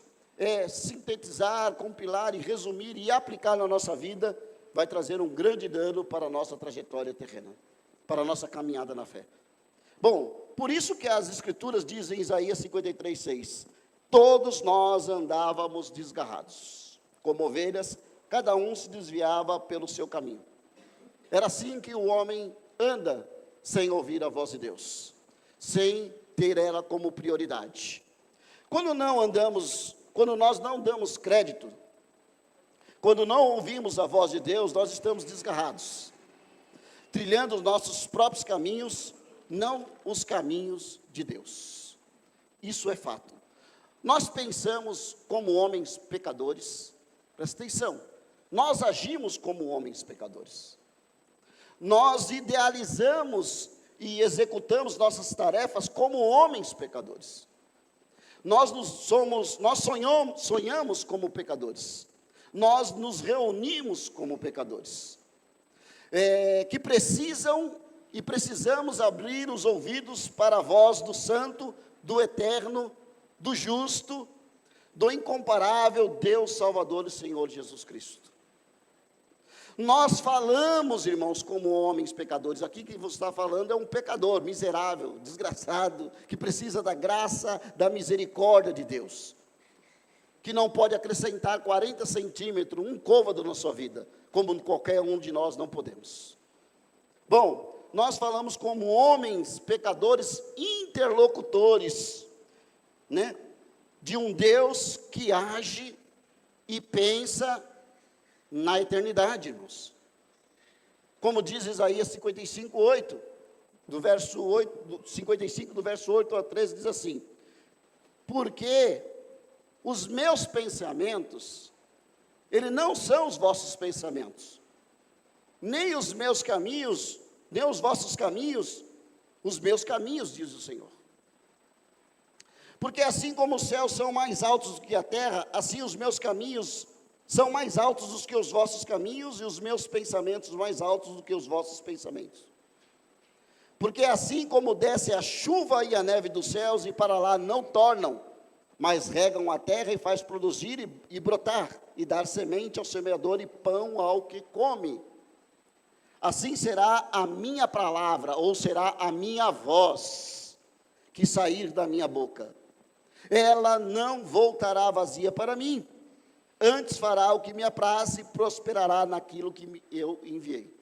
sintetizar, compilar e resumir e aplicar na nossa vida, vai trazer um grande dano para a nossa trajetória terrena, para a nossa caminhada na fé. Bom, por isso que as Escrituras dizem em Isaías 53:6, todos nós andávamos desgarrados, como ovelhas, cada um se desviava pelo seu caminho. Era assim que o homem anda, sem ouvir a voz de Deus, sem ter ela como prioridade. Quando nós não damos crédito, quando não ouvimos a voz de Deus, nós estamos desgarrados, trilhando os nossos próprios caminhos, não os caminhos de Deus. Isso é fato. Nós pensamos como homens pecadores, presta atenção, nós agimos como homens pecadores. Nós idealizamos e executamos nossas tarefas como homens pecadores. Nós sonhamos como pecadores. Nós nos reunimos como pecadores. Que precisamos abrir os ouvidos para a voz do Santo, do Eterno, do Justo, do incomparável Deus Salvador e Senhor Jesus Cristo. Nós falamos, irmãos, como homens pecadores. Aqui que você está falando é um pecador, miserável, desgraçado, que precisa da graça, da misericórdia de Deus, que não pode acrescentar 40 centímetros, um côvado na sua vida, como qualquer um de nós não podemos. Bom, nós falamos como homens pecadores interlocutores, né, de um Deus que age e pensa na eternidade, irmãos. Como diz Isaías 55:8, do verso 8, 55, do verso 8 a 13, diz assim: porque os meus pensamentos, eles não são os vossos pensamentos, nem os meus caminhos, nem os vossos caminhos, os meus caminhos, diz o Senhor. Porque assim como os céus são mais altos do que a terra, assim os meus caminhos são mais altos do que os vossos caminhos, e os meus pensamentos mais altos do que os vossos pensamentos. Porque assim como desce a chuva e a neve dos céus, e para lá não tornam, mas regam a terra e faz produzir e brotar, e dar semente ao semeador e pão ao que come, assim será a minha palavra, ou será a minha voz, que sair da minha boca. Ela não voltará vazia para mim, antes fará o que me apraz e prosperará naquilo que eu enviei.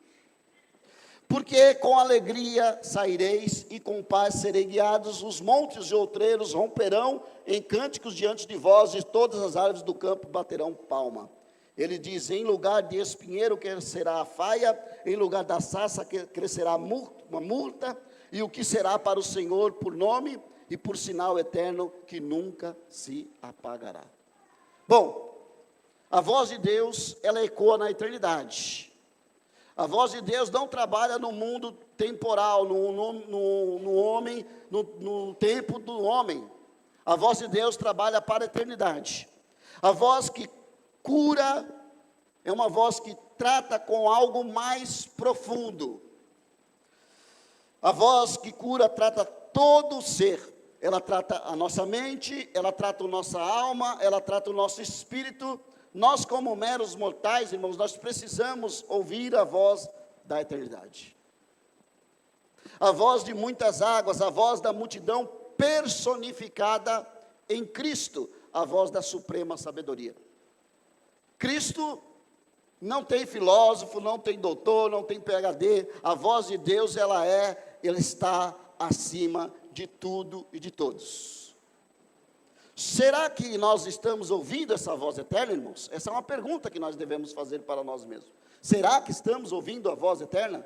Porque com alegria saireis e com paz serei guiados, os montes e outreiros romperão em cânticos diante de vós, e todas as árvores do campo baterão palma. Ele diz: em lugar de espinheiro crescerá a faia, em lugar da sarça crescerá uma murta, e o que será para o Senhor por nome e por sinal eterno que nunca se apagará. Bom, a voz de Deus, ela ecoa na eternidade. A voz de Deus não trabalha no mundo temporal, no homem, no tempo do homem. A voz de Deus trabalha para a eternidade. A voz que cura é uma voz que trata com algo mais profundo. A voz que cura trata todo o ser. Ela trata a nossa mente, ela trata a nossa alma, ela trata o nosso espírito, nós como meros mortais, irmãos, nós precisamos ouvir a voz da eternidade. A voz de muitas águas, a voz da multidão personificada em Cristo, a voz da suprema sabedoria. Cristo não tem filósofo, não tem doutor, não tem PhD, a voz de Deus, ela está acima de tudo e de todos. Será que nós estamos ouvindo essa voz eterna, irmãos? Essa é uma pergunta que nós devemos fazer para nós mesmos. Será que estamos ouvindo a voz eterna?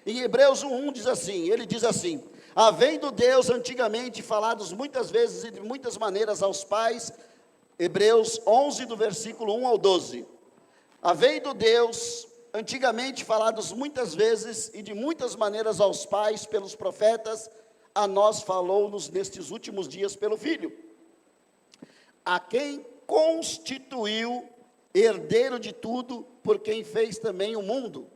Em Hebreus 1:1 diz assim, ele diz assim: havendo Deus antigamente falado muitas vezes e de muitas maneiras aos pais, Hebreus 11, do versículo 1 ao 12. Havendo Deus antigamente falado muitas vezes e de muitas maneiras aos pais pelos profetas, a nós falou-nos nestes últimos dias pelo Filho, a quem constituiu herdeiro de tudo, por quem fez também o mundo,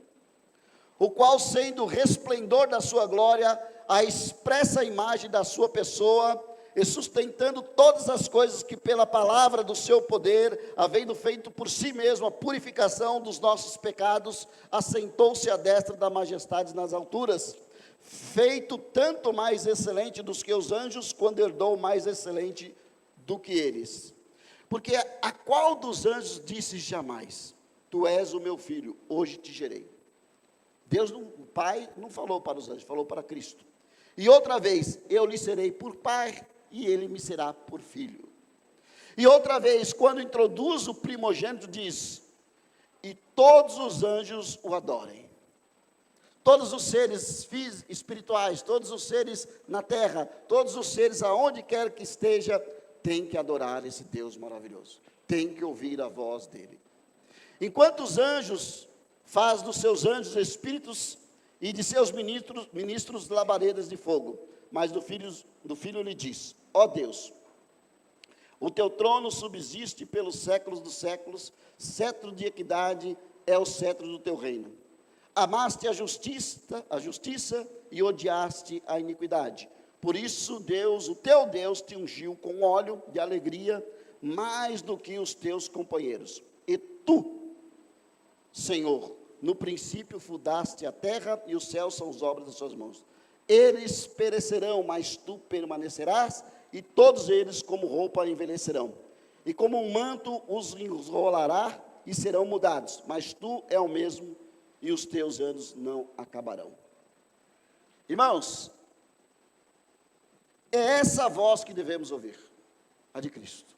o qual, sendo o resplendor da sua glória, a expressa imagem da sua pessoa, e sustentando todas as coisas que pela palavra do seu poder, havendo feito por si mesmo a purificação dos nossos pecados, assentou-se à destra da majestade nas alturas, feito tanto mais excelente dos que os anjos, quando herdou mais excelente do que eles. Porque a qual dos anjos disse jamais: tu és o meu filho, hoje te gerei? Deus, o Pai, não falou para os anjos, falou para Cristo. E outra vez, eu lhe serei por pai, e ele me será por filho. E outra vez, quando introduz o primogênito, diz: e todos os anjos o adorem. Todos os seres espirituais, todos os seres na terra, todos os seres aonde quer que esteja, tem que adorar esse Deus maravilhoso, tem que ouvir a voz dele. Enquanto os anjos faz dos seus anjos espíritos e de seus ministros labaredas de fogo, mas do filho lhe diz: ó Deus, o teu trono subsiste pelos séculos dos séculos, cetro de equidade é o cetro do teu reino. Amaste a justiça e odiaste a iniquidade. Por isso Deus, o teu Deus, te ungiu com óleo de alegria, mais do que os teus companheiros. E tu, Senhor, no princípio fundaste a terra, e os céus são as obras das suas mãos. Eles perecerão, mas tu permanecerás, e todos eles como roupa envelhecerão. E como um manto os enrolará, e serão mudados. Mas tu é o mesmo, e os teus anos não acabarão. Irmãos, é essa voz que devemos ouvir, a de Cristo.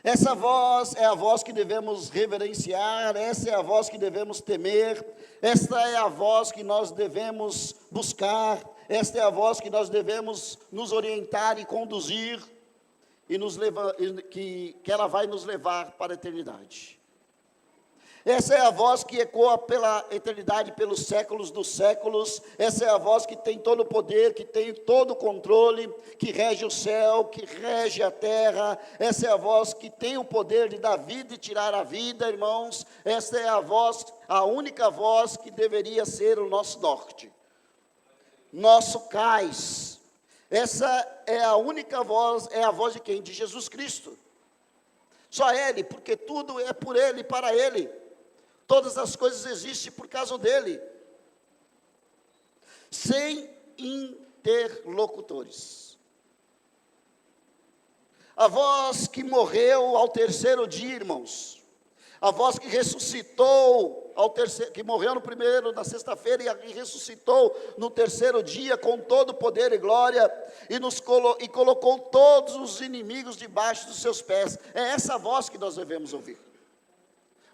Essa voz é a voz que devemos reverenciar, essa é a voz que devemos temer, esta é a voz que nós devemos buscar, esta é a voz que nós devemos nos orientar e conduzir, e que ela vai nos levar para a eternidade. Essa é a voz que ecoa pela eternidade, pelos séculos dos séculos. Essa é a voz que tem todo o poder, que tem todo o controle, que rege o céu, que rege a terra. Essa é a voz que tem o poder de dar vida e tirar a vida, irmãos. Essa é a voz, a única voz que deveria ser o nosso norte, nosso cais. Essa é a única voz, é a voz de quem? De Jesus Cristo. Só Ele, porque tudo é por Ele, para Ele. Todas as coisas existem por causa dele. Sem interlocutores. A voz que morreu ao terceiro dia, irmãos. A voz que ressuscitou ao terceiro, que morreu no primeiro, na sexta-feira, e ressuscitou no terceiro dia com todo o poder e glória, e colocou todos os inimigos debaixo dos seus pés. É essa voz que nós devemos ouvir.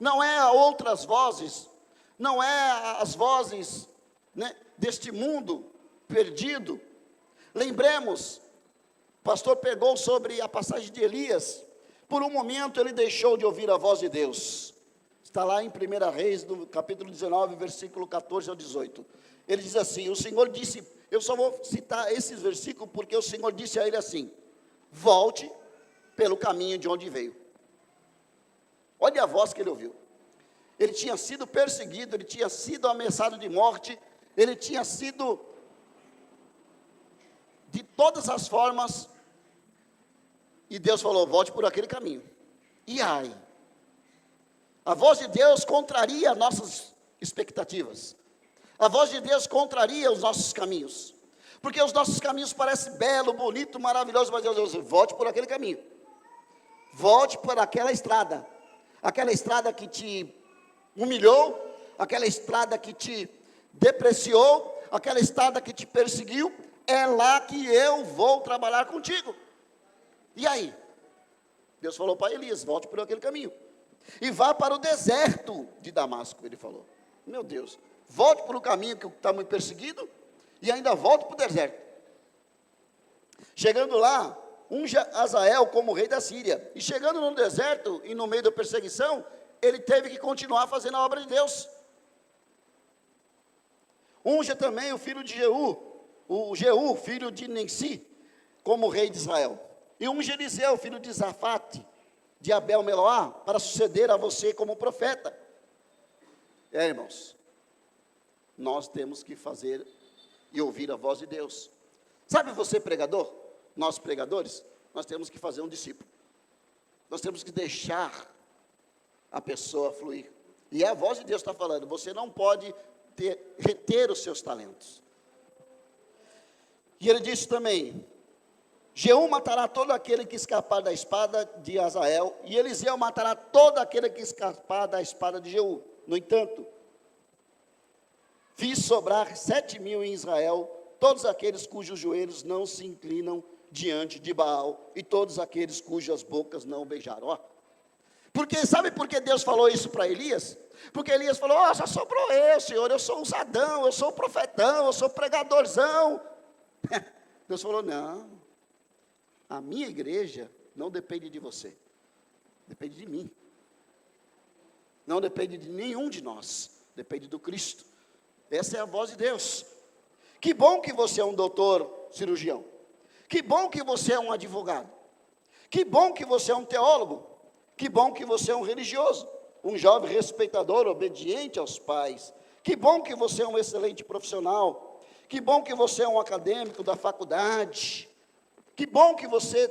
Não é outras vozes, não é as vozes, né, deste mundo perdido. Lembremos, o pastor pegou sobre a passagem de Elias. Por um momento ele deixou de ouvir a voz de Deus. Está lá em 1 Reis, no capítulo 19, versículo 14 ao 18. Ele diz assim: o Senhor disse, eu só vou citar esses versículos porque o Senhor disse a ele assim: volte pelo caminho de onde veio. Olha a voz que ele ouviu. Ele tinha sido perseguido, ele tinha sido ameaçado de morte, ele tinha sido, de todas as formas, e Deus falou: volte por aquele caminho. E ai, a voz de Deus contraria nossas expectativas. A voz de Deus contraria os nossos caminhos. Porque os nossos caminhos parecem belo, bonito, maravilhoso, mas Deus diz, volte por aquele caminho. Volte por aquela estrada. Aquela estrada que te humilhou, aquela estrada que te depreciou, aquela estrada que te perseguiu, é lá que eu vou trabalhar contigo. E aí? Deus falou para Elias, volte por aquele caminho. E vá para o deserto de Damasco, ele falou. Meu Deus, volte por um caminho que está muito perseguido, e ainda volte para o deserto. Chegando lá, unja Hazael como rei da Síria. E chegando no deserto, e no meio da perseguição, ele teve que continuar fazendo a obra de Deus. Unja também o filho de Jeú, o Jeú, filho de Nensi, como rei de Israel. E unja Eliseu, filho de Zafate, de Abel Meloá, para suceder a você como profeta. Irmãos, nós temos que fazer e ouvir a voz de Deus. Sabe você, pregador? Nós, pregadores, nós temos que fazer um discípulo. Nós temos que deixar a pessoa fluir. E a voz de Deus está falando, você não pode reter os seus talentos. E ele disse também, Jeú matará todo aquele que escapar da espada de Hazael, e Eliseu matará todo aquele que escapar da espada de Jeú. No entanto, fiz sobrar 7.000 em Israel, todos aqueles cujos joelhos não se inclinam diante de Baal, e todos aqueles cujas bocas não beijaram. Ó. Porque, sabe por que Deus falou isso para Elias? Porque Elias falou, só sobrou eu, Senhor, eu sou usadão, eu sou profetão, eu sou pregadorzão. Deus falou, não, a minha igreja não depende de você, depende de mim. Não depende de nenhum de nós, depende do Cristo. Essa é a voz de Deus. Que bom que você é um doutor cirurgião. Que bom que você é um advogado. Que bom que você é um teólogo. Que bom que você é um religioso. Um jovem respeitador, obediente aos pais. Que bom que você é um excelente profissional. Que bom que você é um acadêmico da faculdade. Que bom que você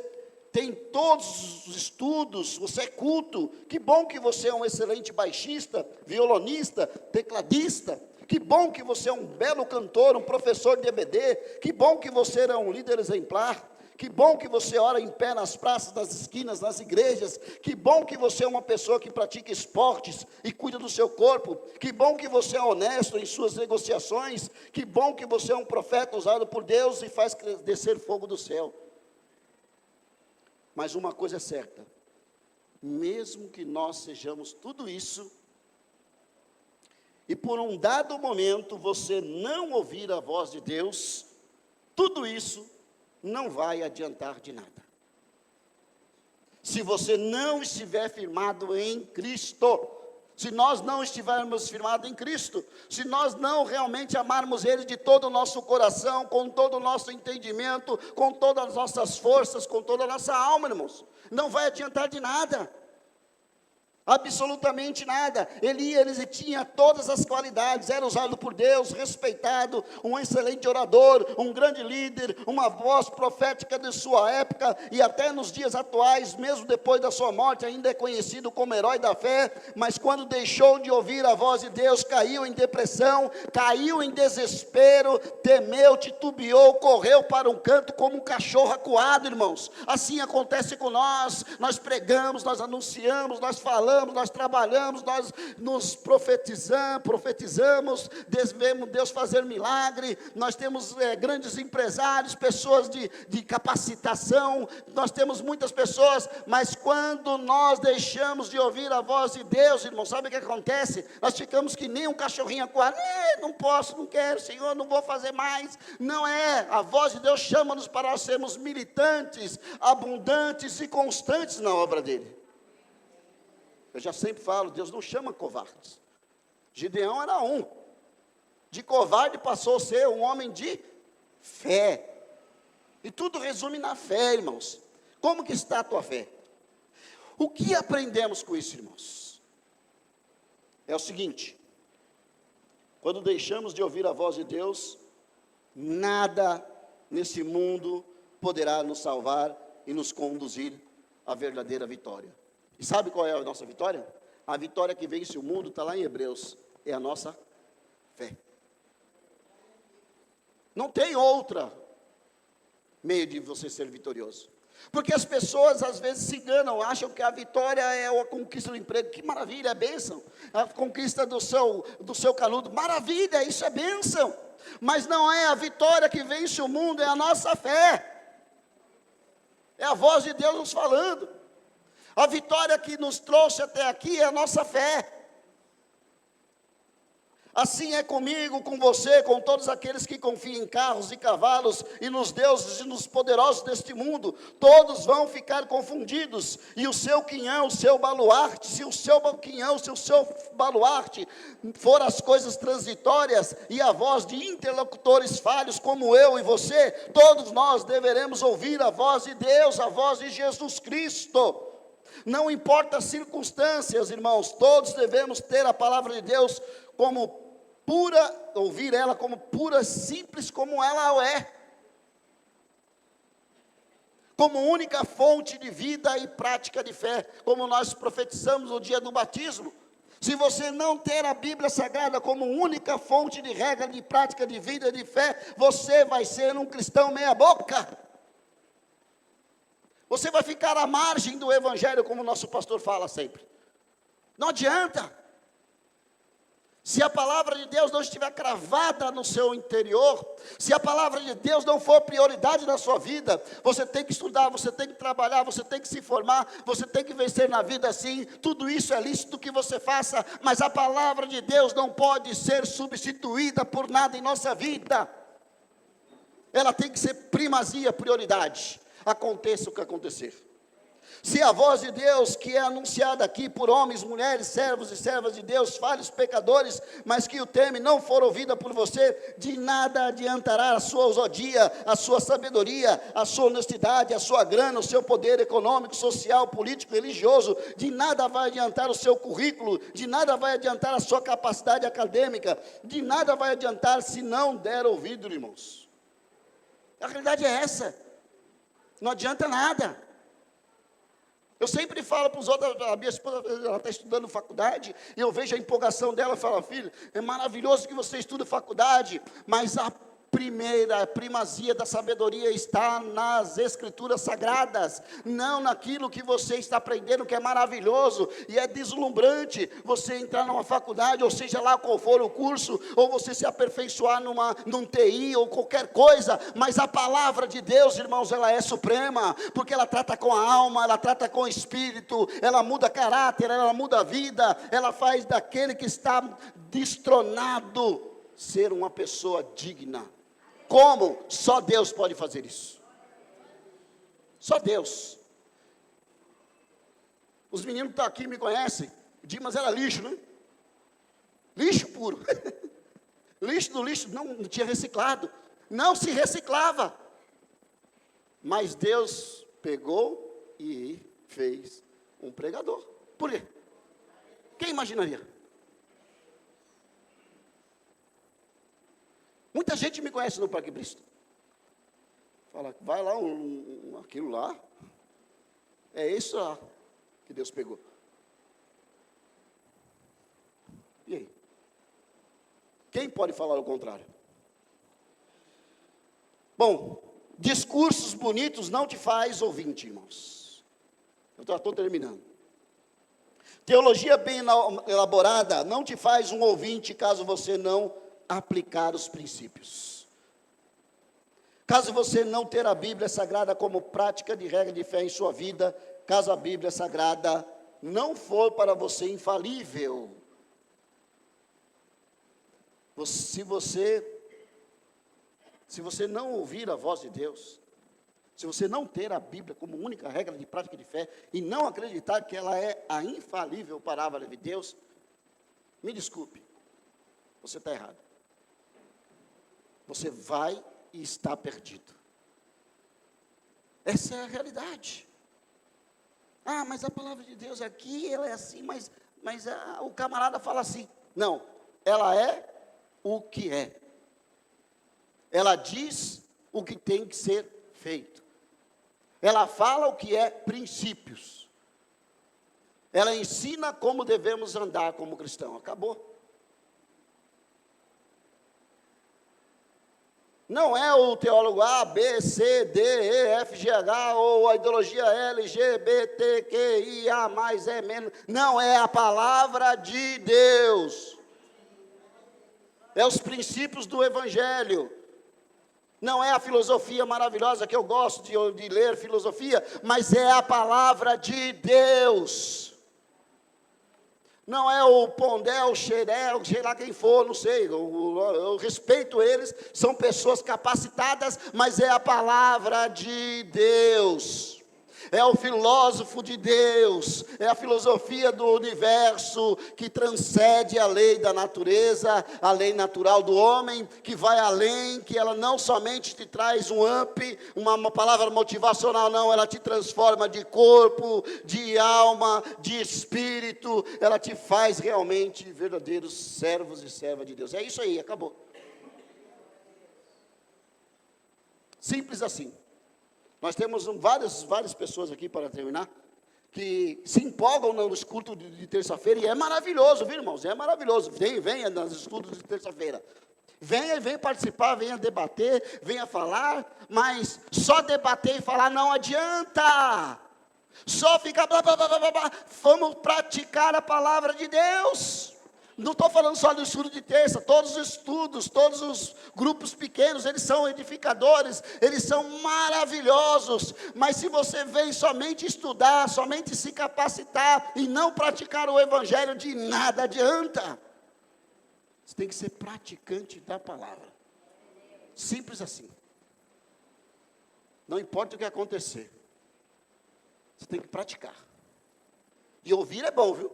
tem todos os estudos, você é culto. Que bom que você é um excelente baixista, violonista, tecladista. Que bom que você é um belo cantor, um professor de EBD. Que bom que você é um líder exemplar. Que bom que você ora em pé nas praças, nas esquinas, nas igrejas. Que bom que você é uma pessoa que pratica esportes e cuida do seu corpo. Que bom que você é honesto em suas negociações. Que bom que você é um profeta usado por Deus e faz descer fogo do céu. Mas uma coisa é certa, mesmo que nós sejamos tudo isso, e por um dado momento você não ouvir a voz de Deus, tudo isso não vai adiantar de nada. Se você não estiver firmado em Cristo, se nós não estivermos firmados em Cristo, se nós não realmente amarmos Ele de todo o nosso coração, com todo o nosso entendimento, com todas as nossas forças, com toda a nossa alma, irmãos, não vai adiantar de nada. Absolutamente nada. Ele tinha todas as qualidades, era usado por Deus, respeitado, um excelente orador, um grande líder, uma voz profética de sua época, e até nos dias atuais, mesmo depois da sua morte, ainda é conhecido como herói da fé, mas quando deixou de ouvir a voz de Deus, caiu em depressão, caiu em desespero, temeu, titubeou, correu para um canto como um cachorro acuado, irmãos. Assim acontece com nós pregamos, nós anunciamos, nós falamos, nós trabalhamos, nós nos profetizamos, vemos Deus fazer milagre, nós temos grandes empresários, pessoas de capacitação, nós temos muitas pessoas, mas quando nós deixamos de ouvir a voz de Deus, irmão, sabe o que acontece? Nós ficamos que nem um cachorrinho acuado, não posso, não quero, Senhor, não vou fazer mais. Não é, a voz de Deus chama-nos para nós sermos militantes, abundantes e constantes na obra dele. Eu já sempre falo, Deus não chama covardes. Gideão era um. De covarde passou a ser um homem de fé. E tudo resume na fé, irmãos. Como que está a tua fé? O que aprendemos com isso, irmãos? É o seguinte. Quando deixamos de ouvir a voz de Deus, nada nesse mundo poderá nos salvar e nos conduzir à verdadeira vitória. E sabe qual é a nossa vitória? A vitória que vence o mundo está lá em Hebreus. É a nossa fé. Não tem outra meio de você ser vitorioso. Porque as pessoas às vezes se enganam, acham que a vitória é a conquista do emprego. Que maravilha, é bênção. A conquista do seu canudo, maravilha, isso é bênção. Mas não é a vitória que vence o mundo, é a nossa fé. É a voz de Deus nos falando. A vitória que nos trouxe até aqui é a nossa fé. Assim é comigo, com você, com todos aqueles que confiam em carros e cavalos, e nos deuses e nos poderosos deste mundo. Todos vão ficar confundidos, e o seu quinhão, o seu baluarte, se o seu quinhão, se o seu baluarte for as coisas transitórias, e a voz de interlocutores falhos como eu e você, todos nós deveremos ouvir a voz de Deus, a voz de Jesus Cristo. Não importa as circunstâncias, irmãos, todos devemos ter a palavra de Deus como pura, ouvir ela como pura, simples como ela é, como única fonte de vida e prática de fé, como nós profetizamos no dia do batismo. Se você não ter a Bíblia Sagrada como única fonte de regra, de prática de vida e de fé, você vai ser um cristão meia boca. Você vai ficar à margem do Evangelho, como o nosso pastor fala sempre. Não adianta. Se a palavra de Deus não estiver cravada no seu interior, se a palavra de Deus não for prioridade na sua vida, você tem que estudar, você tem que trabalhar, você tem que se formar, você tem que vencer na vida sim, tudo isso é lícito que você faça, mas a palavra de Deus não pode ser substituída por nada em nossa vida. Ela tem que ser primazia, prioridade, aconteça o que acontecer. Se a voz de Deus que é anunciada aqui por homens, mulheres, servos e servas de Deus, falhos, pecadores, mas que o temem, não for ouvida por você, de nada adiantará a sua ousadia, a sua sabedoria, a sua honestidade, a sua grana, o seu poder econômico, social, político, religioso, de nada vai adiantar o seu currículo, de nada vai adiantar a sua capacidade acadêmica, de nada vai adiantar se não der ouvido, irmãos. A realidade é essa, não adianta nada. Eu sempre falo para os outros, a minha esposa, ela está estudando faculdade, e eu vejo a empolgação dela, e falo, filho, é maravilhoso que você estuda faculdade, mas a primazia da sabedoria está nas escrituras sagradas, não naquilo que você está aprendendo, que é maravilhoso, e é deslumbrante, você entrar numa faculdade, ou seja lá qual for o curso, ou você se aperfeiçoar num TI, ou qualquer coisa, mas a palavra de Deus, irmãos, ela é suprema, porque ela trata com a alma, ela trata com o espírito, ela muda caráter, ela muda a vida, ela faz daquele que está destronado, ser uma pessoa digna. Como? Só Deus pode fazer isso. Só Deus. Os meninos que estão aqui me conhecem. Dimas era lixo, né? Lixo puro. Lixo do lixo, não tinha reciclado. Não se reciclava. Mas Deus pegou e fez um pregador. Por quê? Quem imaginaria? Muita gente me conhece no Parque Bristo. Fala, vai lá, aquilo lá. É isso lá que Deus pegou. E aí? Quem pode falar o contrário? Bom, discursos bonitos não te faz ouvinte, irmãos. Eu já estou terminando. Teologia bem elaborada não te faz um ouvinte caso você não aplicar os princípios. Caso você não ter a Bíblia Sagrada como prática de regra de fé em sua vida, caso a Bíblia Sagrada não for para você infalível, se você não ouvir a voz de Deus, se você não ter a Bíblia como única regra de prática de fé, e não acreditar que ela é a infalível palavra de Deus, me desculpe, você está errado. Você vai e está perdido. Essa é a realidade. Ah, mas a palavra de Deus aqui, ela é assim, mas o camarada fala assim. Não, ela é o que é. Ela diz o que tem que ser feito. Ela fala o que é princípios. Ela ensina como devemos andar como cristão. Acabou. Não é o teólogo A, B, C, D, E, F, G, H, ou a ideologia L, G, B, T, Q, I, A, mais, E, menos. Não, é a palavra de Deus. É os princípios do Evangelho. Não é a filosofia maravilhosa que eu gosto de ler filosofia, mas é a palavra de Deus. Não é o Pondé, o Xeré, sei lá quem for, não sei, eu respeito eles, são pessoas capacitadas, mas é a palavra de Deus. É o filósofo de Deus, é a filosofia do universo que transcende a lei da natureza, a lei natural do homem, que vai além, que ela não somente te traz um up, uma palavra motivacional, não, ela te transforma de corpo, de alma, de espírito, ela te faz realmente verdadeiros servos e servas de Deus. É isso aí, acabou. Simples assim. Nós temos várias pessoas aqui, para terminar, que se empolgam nos cultos de terça-feira, e é maravilhoso, viu, irmãos? É maravilhoso. Venha nos cultos de terça-feira. Venha participar, venha debater, venha falar, mas só debater e falar não adianta. Só ficar blá, blá, blá, blá, blá. Vamos praticar a palavra de Deus. Não estou falando só do estudo de terça, todos os estudos, todos os grupos pequenos, eles são edificadores, eles são maravilhosos, mas se você vem somente estudar, somente se capacitar, e não praticar o Evangelho, de nada adianta. Você tem que ser praticante da palavra, simples assim, não importa o que acontecer, você tem que praticar, e ouvir é bom, viu?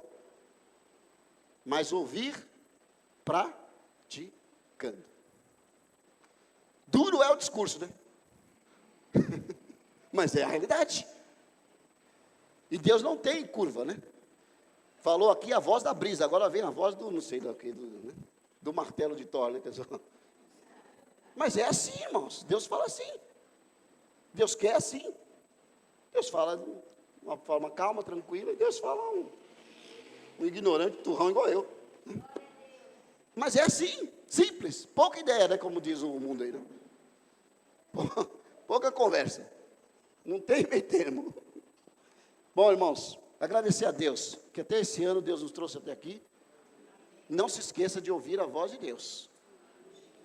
Mas ouvir praticando. Duro é o discurso, né? Mas é a realidade. E Deus não tem curva, né? Falou aqui a voz da brisa, agora vem a voz do, não sei do que, do martelo de Thor, né, pessoal? Mas é assim, irmãos. Deus fala assim. Deus quer assim. Deus fala de uma forma calma, tranquila, e Deus fala um ignorante, turrão igual eu. Mas é assim, simples, pouca ideia, né, como diz o mundo aí, né? Pouca conversa, não tem meio termo. Bom, irmãos, agradecer a Deus, que até esse ano Deus nos trouxe até aqui. Não se esqueça de ouvir a voz de Deus.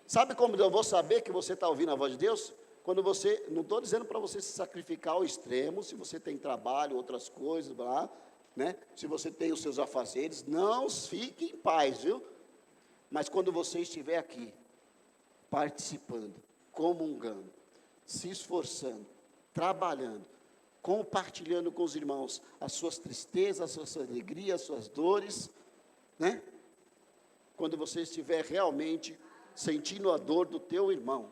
Sabe como eu vou saber que você está ouvindo a voz de Deus? Quando você, não estou dizendo para você se sacrificar ao extremo, se você tem trabalho, outras coisas, lá, né? Se você tem os seus afazeres, não fique em paz, viu? Mas quando você estiver aqui, participando, comungando, se esforçando, trabalhando, compartilhando com os irmãos as suas tristezas, as suas alegrias, as suas dores, né? Quando você estiver realmente sentindo a dor do teu irmão,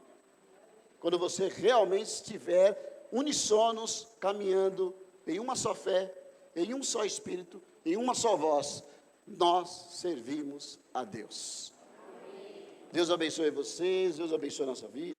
quando você realmente estiver unissonos, caminhando em uma só fé, em um só Espírito, em uma só voz, nós servimos a Deus. Deus abençoe vocês, Deus abençoe a nossa vida.